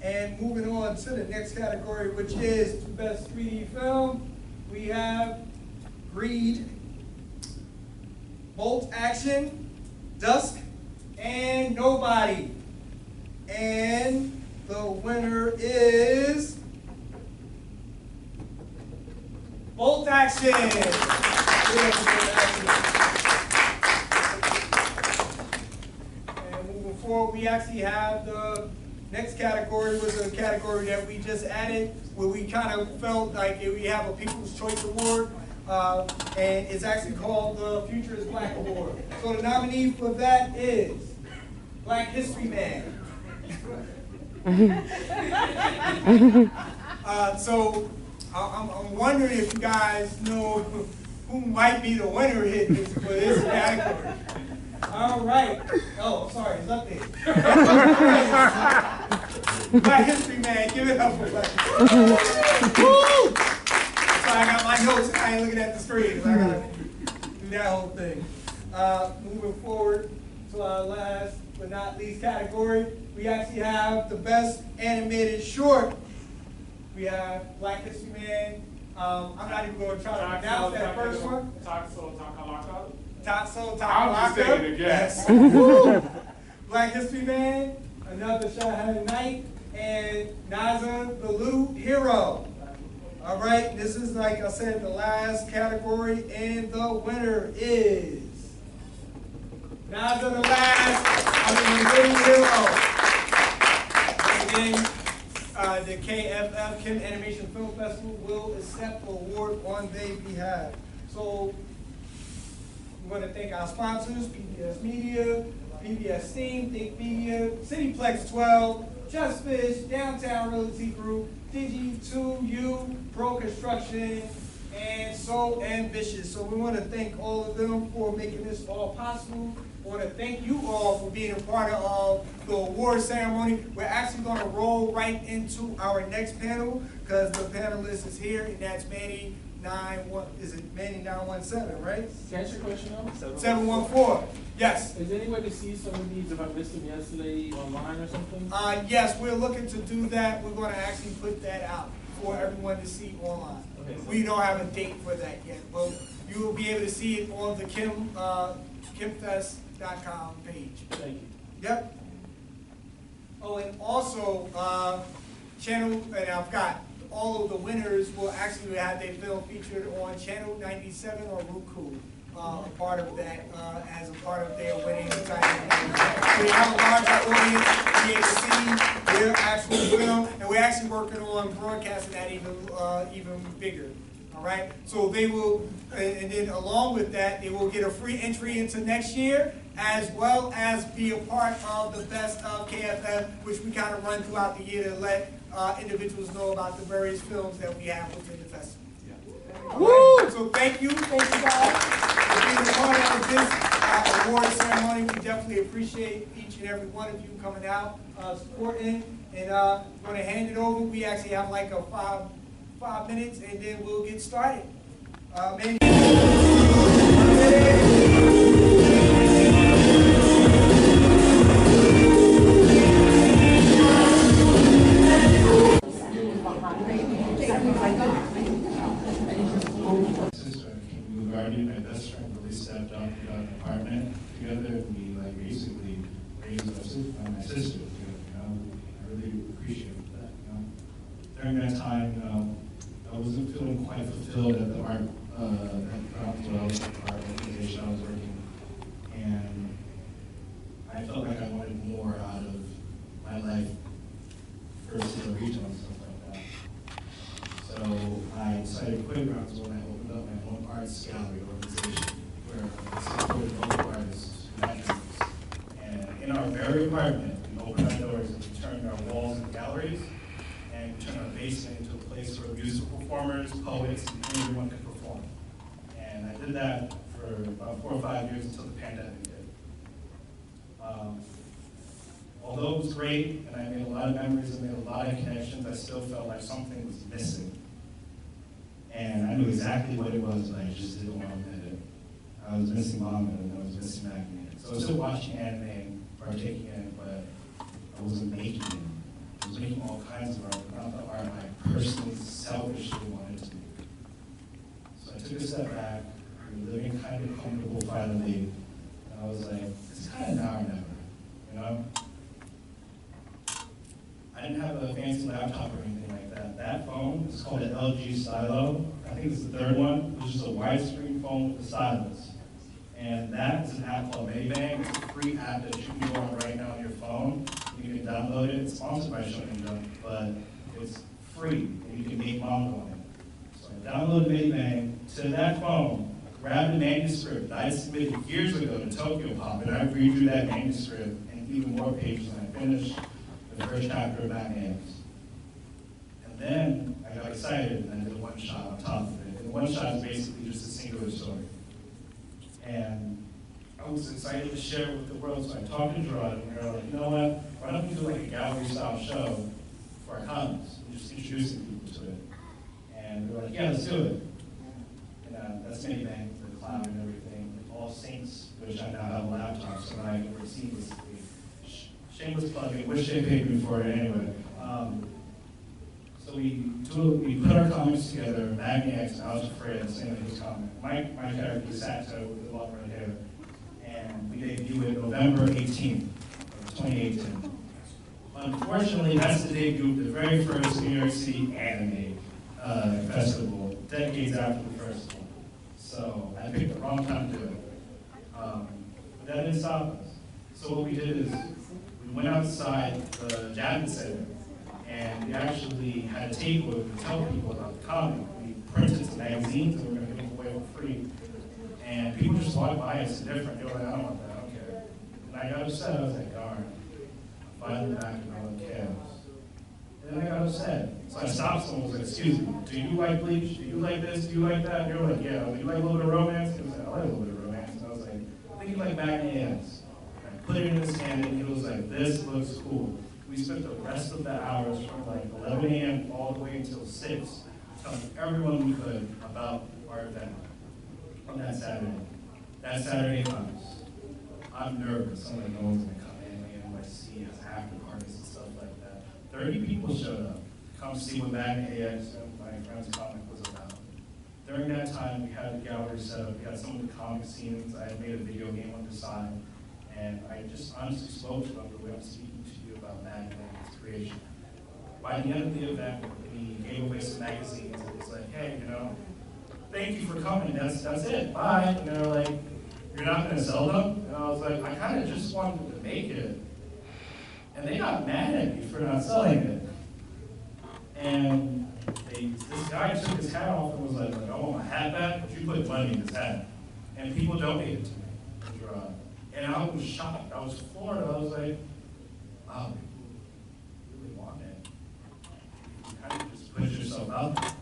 And moving on to the next category, which is the best 3D film, we have Greed, Bolt Action, Dusk, and Nobody. And the winner is Bolt Action. And moving forward, we actually have the next category was a category that we just added where we kind of felt like we have a People's Choice Award, and it's actually called the Future is Black Award. So the nominee for that is Black History Man. So I'm wondering if you guys know who might be the winner here for this category. All right. Oh, sorry, it's up there. Black History Man, give it up for Black History Man. Woo! So I got my notes and I ain't looking at the screen. So I gotta do that whole thing. Moving forward to our last but not least category, we actually have the best animated short. We have Black History Man. I'm not even going to try to pronounce that first one. Tatso Takalaka. I'm just saying it again. Yes. Black History Man, Another Shahada Night, and Naza the Little Hero. All right, this is, like I said, the last category, and the winner is Naza the Little Hero. Again, the KHEM Animation Film Festival will accept the award on their behalf. So we want to thank our sponsors, PBS Media, PBS Steam, Think Media, Cityplex 12, Just Fish, Downtown Realty Group, Digi2U, Pro Construction, and So Ambitious. So we want to thank all of them for making this all possible. I want to thank you all for being a part of the award ceremony. We're actually going to roll right into our next panel because the panelist is here, and that's Manny 917, right? Can I ask you a question now? 714. Yes. Is there any way to see some of these if I missed them yesterday online or something? Yes, we're looking to do that. We're going to actually put that out for everyone to see online. Okay. We don't have a date for that yet, but you will be able to see it on the KHEMfest.com page. Thank you. Yep. Oh, and also, channel, and I've got all of the winners will actually have their film featured on Channel 97 or Roku. Part of that as a part of their winning title. So we have a larger audience to be able to see their actual film, and we're actually working on broadcasting that even bigger. All right. So they will, and then along with that, they will get a free entry into next year, as well as be a part of the best of KFF, which we kind of run throughout the year to let individuals know about the various films that we have within the festival. Right. So thank you guys for being a part of this award ceremony. We definitely appreciate each and every one of you coming out, supporting, and going to hand it over. We actually have like a five minutes, and then we'll get started. my sisters do, I really appreciate that, During that time, I wasn't feeling quite fulfilled at the art, art organization I was working, and I felt like I wanted more out of my life versus the regional and stuff like that. So I decided to quit Brownsville when I opened up my own arts gallery organization where I supported local artists in that campus. And in our very apartment, we opened our doors and we turned our walls into galleries, and we turned our basement into a place where musical performers, poets, and everyone could perform. And I did that for about 4 or 5 years until the pandemic hit. Although it was great, and I made a lot of memories and made a lot of connections, I still felt like something was missing. And I knew exactly what it was, but I just didn't want to admit it. I was missing manga, and I was missing anime. So I was still watching anime and partaking in it, but I wasn't making it. I was making all kinds of art, but not the art I personally, selfishly wanted to make. So I took a step back, we were living kind of comfortable finally, and I was like, it's kind of now or never, you know? I didn't have a fancy laptop or anything like that. That phone is called an LG Stylo. I think it's the third one, which is a widescreen phone with a stylus. And that is an app called Maybank. It's a free app that you can go on right now on your phone. You can download it. It's sponsored by Shonen Jump, but it's free, and you can make manga on it. So I downloaded Maybank to that phone, grabbed a manuscript that I submitted years ago to Tokyo Pop, and I redrew that manuscript and even more pages, and I finished the first chapter of Batman. And then I got excited and I did a one-shot on top of it. And the one-shot is basically just a singular story. And I was excited to share it with the world, so I talked to Gerard, and we were like, you know what, why don't we do like a gallery-style show for our comics, and just introducing people to it. And we were like, yeah, let's do it. And that's Maybank, the cloud and everything. All Saints, which I now have a laptop, so I can work seamlessly. Shameless plugging, wish they paid me for it anyway. So we put our comics together, Magniacs, and I was afraid of saying his comic. My character is Sato with the long red hair. And we debuted it November 18th, of 2018. Unfortunately, that's the debut of the very first New York City anime festival, decades after the first one. So I picked the wrong time to do it. But that didn't stop us. So what we did is, we went outside the Javits Center, and we actually had a table where we tell people about the comic. We printed some magazines and we were going to give them away for free. And people just walked by us indifferent. They were like, I don't want that, I don't care. And I got upset. I was like, darn. I'm finally back in my own chaos. And then I got upset. So I stopped someone and was like, excuse me, do you like Bleach? Do you like this? Do you like that? And they were like, yeah. Do you like a little bit of romance? And I was like, I like a little bit of romance. And I was like, I think you like Magniacs. Put it in his hand, and he was like, this looks cool. We spent the rest of the hours from like 11 a.m. all the way until 6, telling everyone we could about our event on that Saturday. That Saturday comes. I'm nervous. I'm like, no one's gonna come in. NYC has after parties and stuff like that. 30 people showed up to come see what Magniacs and my friend's comic was about. During that time, we had the gallery set up. We had some of the comic scenes. I had made a video game on the side. And I just honestly spoke to them the way I'm speaking to you about Magniac's creation. By the end of the event, we gave away some magazines. It was like, hey, thank you for coming. That's it. Bye. And they were like, you're not going to sell them? And I was like, I kind of just wanted to make it. And they got mad at me for not selling it. And this guy took his hat off and was like, I want my hat back, but you put money in his hat. And people donated to me. And I was shocked. I was floored. I was like, wow, you really want it. You kind of just put yourself out there.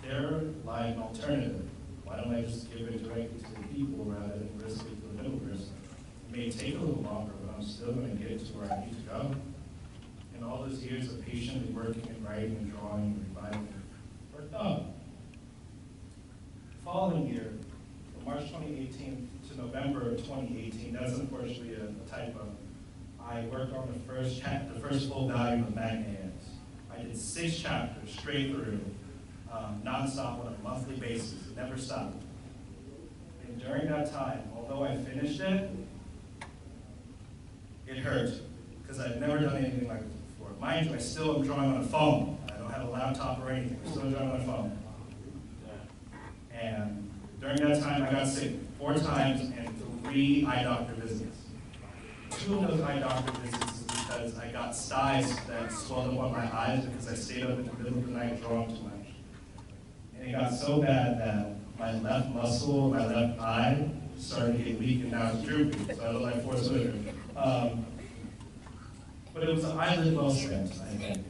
They're like an alternative. Why don't I just give it directly to the people rather than risk it to the middle person? It may take a little longer, but I'm still going to get to where I need to go. And all those years of patiently working and writing and drawing and revising worked out. The following year, from March 2018 to November 2018, that's unfortunately a typo. I worked on the first full volume of Magniacs. I did 6 chapters straight through, nonstop on a monthly basis. It never stopped. And during that time, although I finished it, it hurt because I've never done anything like this before. Mind you, I still am drawing on a phone. I don't have a laptop or anything. I'm still drawing on a phone. And during that time, I got sick 4 times and 3 eye doctor visits. 2 of those eye doctor visits is because I got styes that swelled up on my eyes because I stayed up in the middle of the night drawing too much. And it got so bad that my left muscle, my left eye, started to get weak and now it's drooping. So I look like Forrest Whitaker. But it was an eyelid well spent, I think.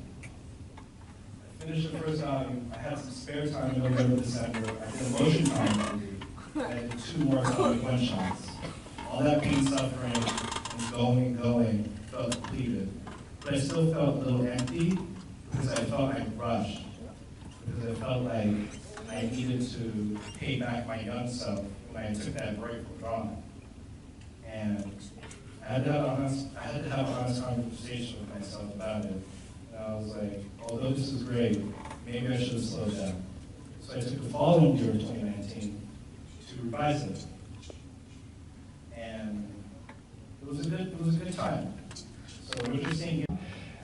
I finished the first volume. I had some spare time in November, December. I did a motion comic movie. I did 2 more comic one-shots. All that pain, suffering, and going, felt depleted. But I still felt a little empty because I felt I rushed. Because I felt like I needed to pay back my young self when I took that break from drawing. And I had to have an honest conversation with myself about it. And I was like, although this is great, maybe I should have slowed down. So I took the following year, 2019, to revise it. And it was a good time. So what you're seeing here.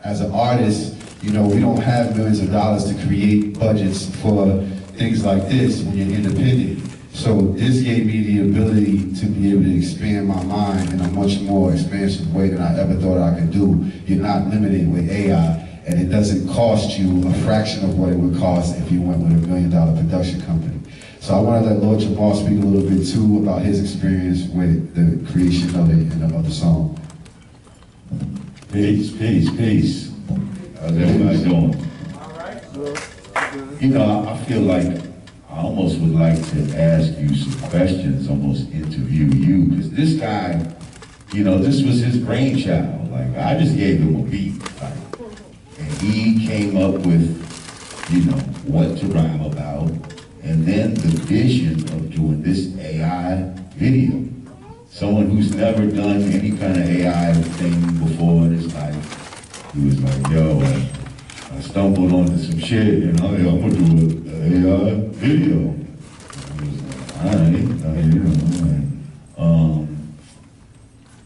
As an artist, you know, we don't have millions of dollars to create budgets for things like this when you're independent. So this gave me the ability to be able to expand my mind in a much more expansive way than I ever thought I could do. You're not limited with AI, and it doesn't cost you a fraction of what it would cost if you went with $1 million production company. So I want to let Lord Jamal speak a little bit too about his experience with the creation of it and of the song. Peace, peace, peace. How's everybody doing? You know, I feel like I almost would like to ask you some questions, almost interview you, because this guy, you know, this was his brainchild. Like, I just gave him a beat, like, and he came up with, you know, what to rhyme about, and then the vision of doing this AI video. Someone who's never done any kind of AI thing before in his life, he was like, yo, I stumbled onto some shit, and I'm gonna do an AI video. I was like, all right, you know.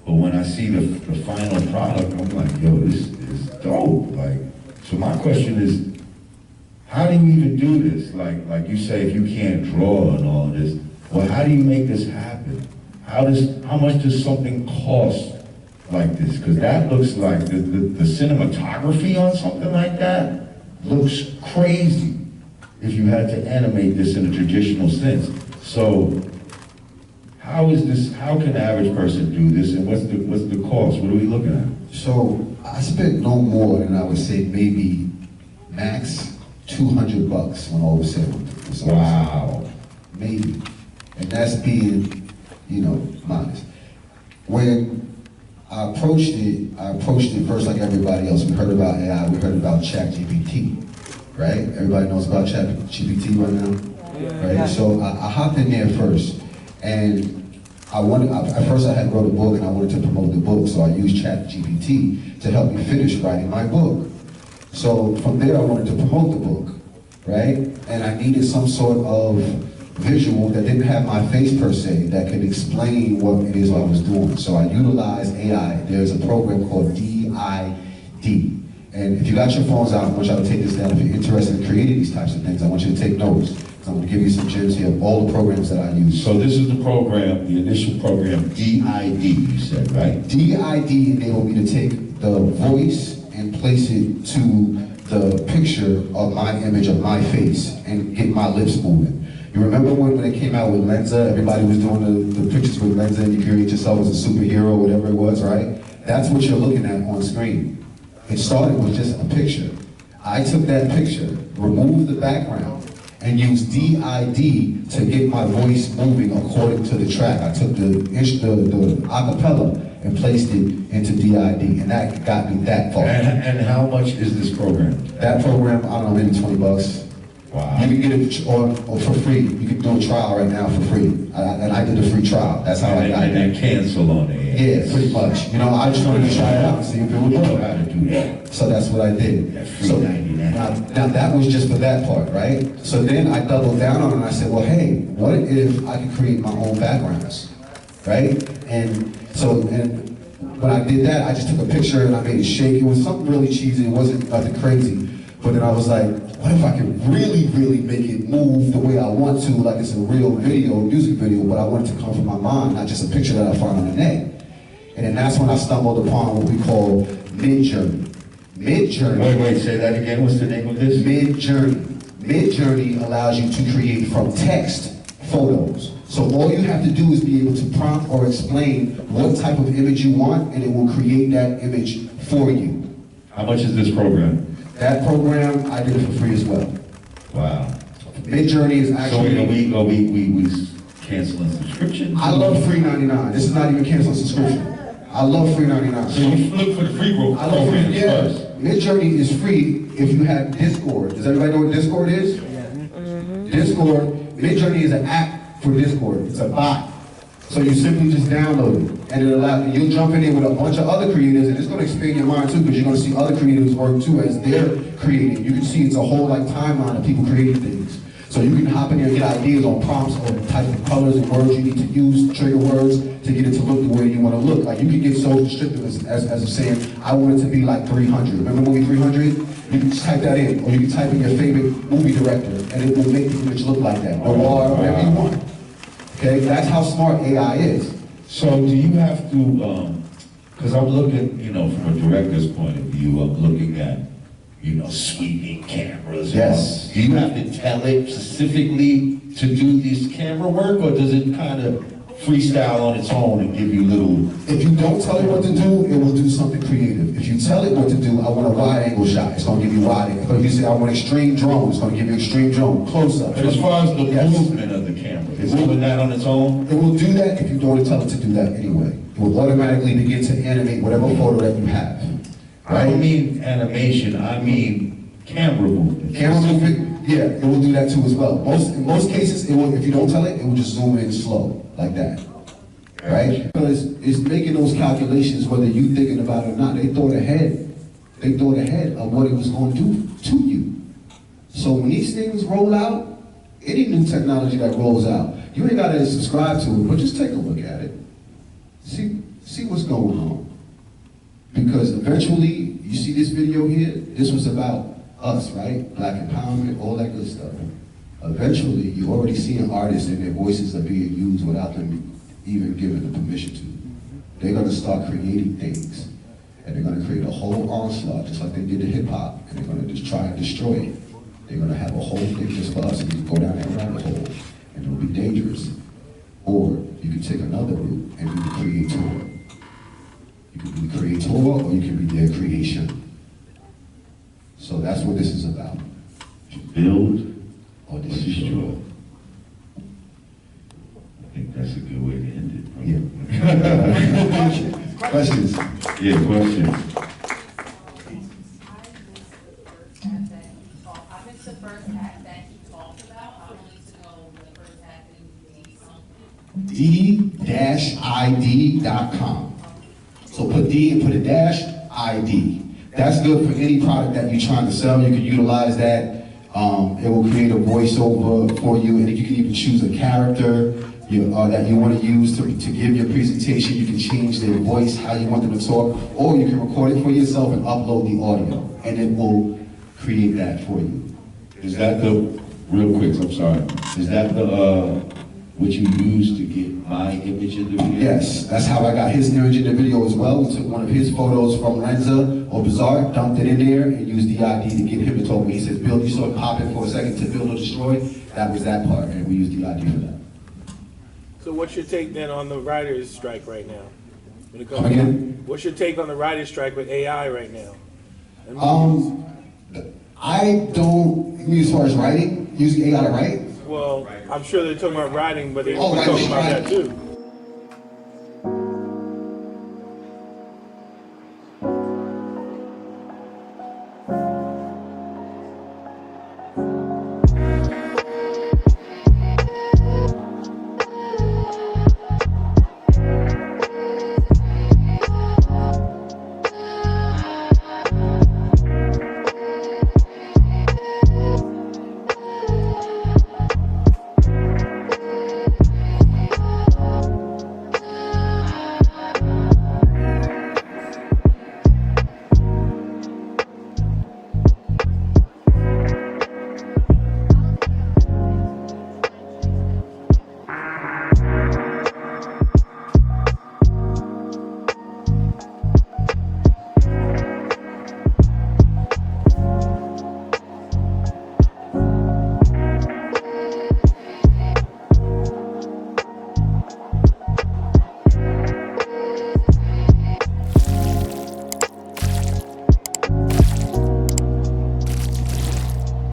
But when I see the final product, I'm like, yo, this is dope. Like, so my question is, how do you even do this? Like you say, if you can't draw and all this, well, how do you make this happen? How much does something cost like this? Because that looks like the cinematography on something like that looks crazy if you had to animate this in a traditional sense. So how can the average person do this, and what's the cost? What are we looking at? So I spent no more than, I would say, maybe max $200 when all was said. Wow. Maybe. And that's being, you know, modest. When I approached it first like everybody else. We heard about AI, we heard about ChatGPT, right? Everybody knows about ChatGPT right now, right? So I hopped in there first, and at first I had wrote a book and I wanted to promote the book, so I used ChatGPT to help me finish writing my book. So from there I wanted to promote the book, right? And I needed some sort of visual that didn't have my face per se, that could explain what it is I was doing. So I utilized AI. There's a program called DID. And if you got your phones out, I want y'all to take this down. If you're interested in creating these types of things, I want you to take notes. I'm going to give you some gems here of all the programs that I use. So this is the program, the initial program, DID, you said, right? DID enabled me to take the voice and place it to the picture of my image of my face and get my lips moving. You remember when it came out with Lenza, everybody was doing the pictures with Lenza and you create yourself as a superhero, whatever it was, right? That's what you're looking at on screen. It started with just a picture. I took that picture, removed the background, and used DID to get my voice moving according to the track. I took the acapella and placed it into DID, and that got me that far. And how much is this program? That program, I don't know, maybe $20. Wow. You can get it on for free. You can do a trial right now for free. And I did a free trial. That's how I got it. And cancel on it. Yeah, pretty much. You know, I just wanted to try it out and see if it would work. How to do that. So that's what I did. So now that was just for that part, right? So then I doubled down on it and I said, well, hey, what if I could create my own backgrounds, right? And so, and when I did that, I just took a picture and I made it shake. It was something really cheesy. It wasn't nothing crazy. But then I was like, what if I could really, really make it move the way I want to, like it's a real video, music video, but I want it to come from my mind, not just a picture that I find on the net. And then that's when I stumbled upon what we call Mid-Journey. Mid-Journey. Wait, say that again. What's the name of this? Mid-Journey. Mid-Journey allows you to create from text photos. So all you have to do is be able to prompt or explain what type of image you want, and it will create that image for you. How much is this program? That program, I did it for free as well. Wow. Mid-Journey is actually... So we canceling subscription? I love free 99. This is not even canceling subscription. I love free 99. So you look for the free programs first. Mid-Journey is free if you have Discord. Does everybody know what Discord is? Discord, Mid-Journey is an app for Discord. It's a bot. So you simply just download it, and it allows you'll jump in there with a bunch of other creators, and it's going to expand your mind too, because you're going to see other creators work too as they're creating. You can see it's a whole like timeline of people creating things. So you can hop in there and get ideas on prompts or type of colors and words you need to use, trigger words to get it to look the way you want to look. Like you can get so restrictive as of saying, I want it to be like 300. Remember movie 300? You can just type that in, or you can type in your favorite movie director, and it will make the image look like that, or whatever you want. Okay, that's how smart AI is. So do you have to, because I'm looking, from a director's point of view, I'm looking at, sweeping cameras. Yes. Do you have to tell it specifically to do this camera work, or does it kind of freestyle on its own and give you little... If you don't tell it what to do, it will do something creative. If you tell it what to do, I want a wide angle shot, it's going to give you wide angle. If you say I want extreme drone, it's going to give you extreme drone, close up. But as far as the movement of the camera, is it doing that on its own? It will do that if you don't tell it to do that anyway. It will automatically begin to animate whatever photo that you have. I don't mean animation, I mean camera movement. Camera movement, yeah, it will do that too as well. In most cases, it will, if you don't tell it, it will just zoom in slow, like that. Right? Because it's making those calculations whether you thinking about it or not. They thought ahead. They thought ahead of what it was going to do to you. So when these things roll out, any new technology that rolls out, you ain't got to subscribe to it, but just take a look at it. See what's going on. Because eventually, you see this video here, this was about us, right? Black empowerment, all that good stuff. Eventually, you're already seeing artists and their voices are being used without them even given the permission to. They're going to start creating things, and they're going to create a whole onslaught, just like they did to hip hop, and they're going to just try and destroy it. They're going to have a whole thing just for us, and you go down that rabbit hole, and it'll be dangerous. Or you can take another route and be the creator. You can be the creator, or you can be their creation. So that's what this is about. To build or destroy. I think that's a good way to end it. Yeah. Questions? Yeah, questions. D-ID.com. So put D and put a dash, ID. That's good for any product that you're trying to sell. You can utilize that. It will create a voiceover for you, and you can even choose a character that you want to use to give your presentation. You can change their voice, how you want them to talk, or you can record it for yourself and upload the audio, and it will create that for you. Is that the, real quick, I'm sorry, is that the, what you use to get my image in the video? Yes, that's how I got his image in the video as well. We took one of his photos from Lenza or Bizarre, dumped it in there, and used the ID to get him to talk. When he says, build, you saw it pop in for a second to build or destroy, that was that part, and we used the ID for that. So what's your take then on the writer's strike right now? When it comes Come again? What's your take on the writer's strike with AI right now? I don't, you mean as far as writing, using AI to write? Well, I'm sure they're talking about writing, but they're Oh, talking about writing. that too.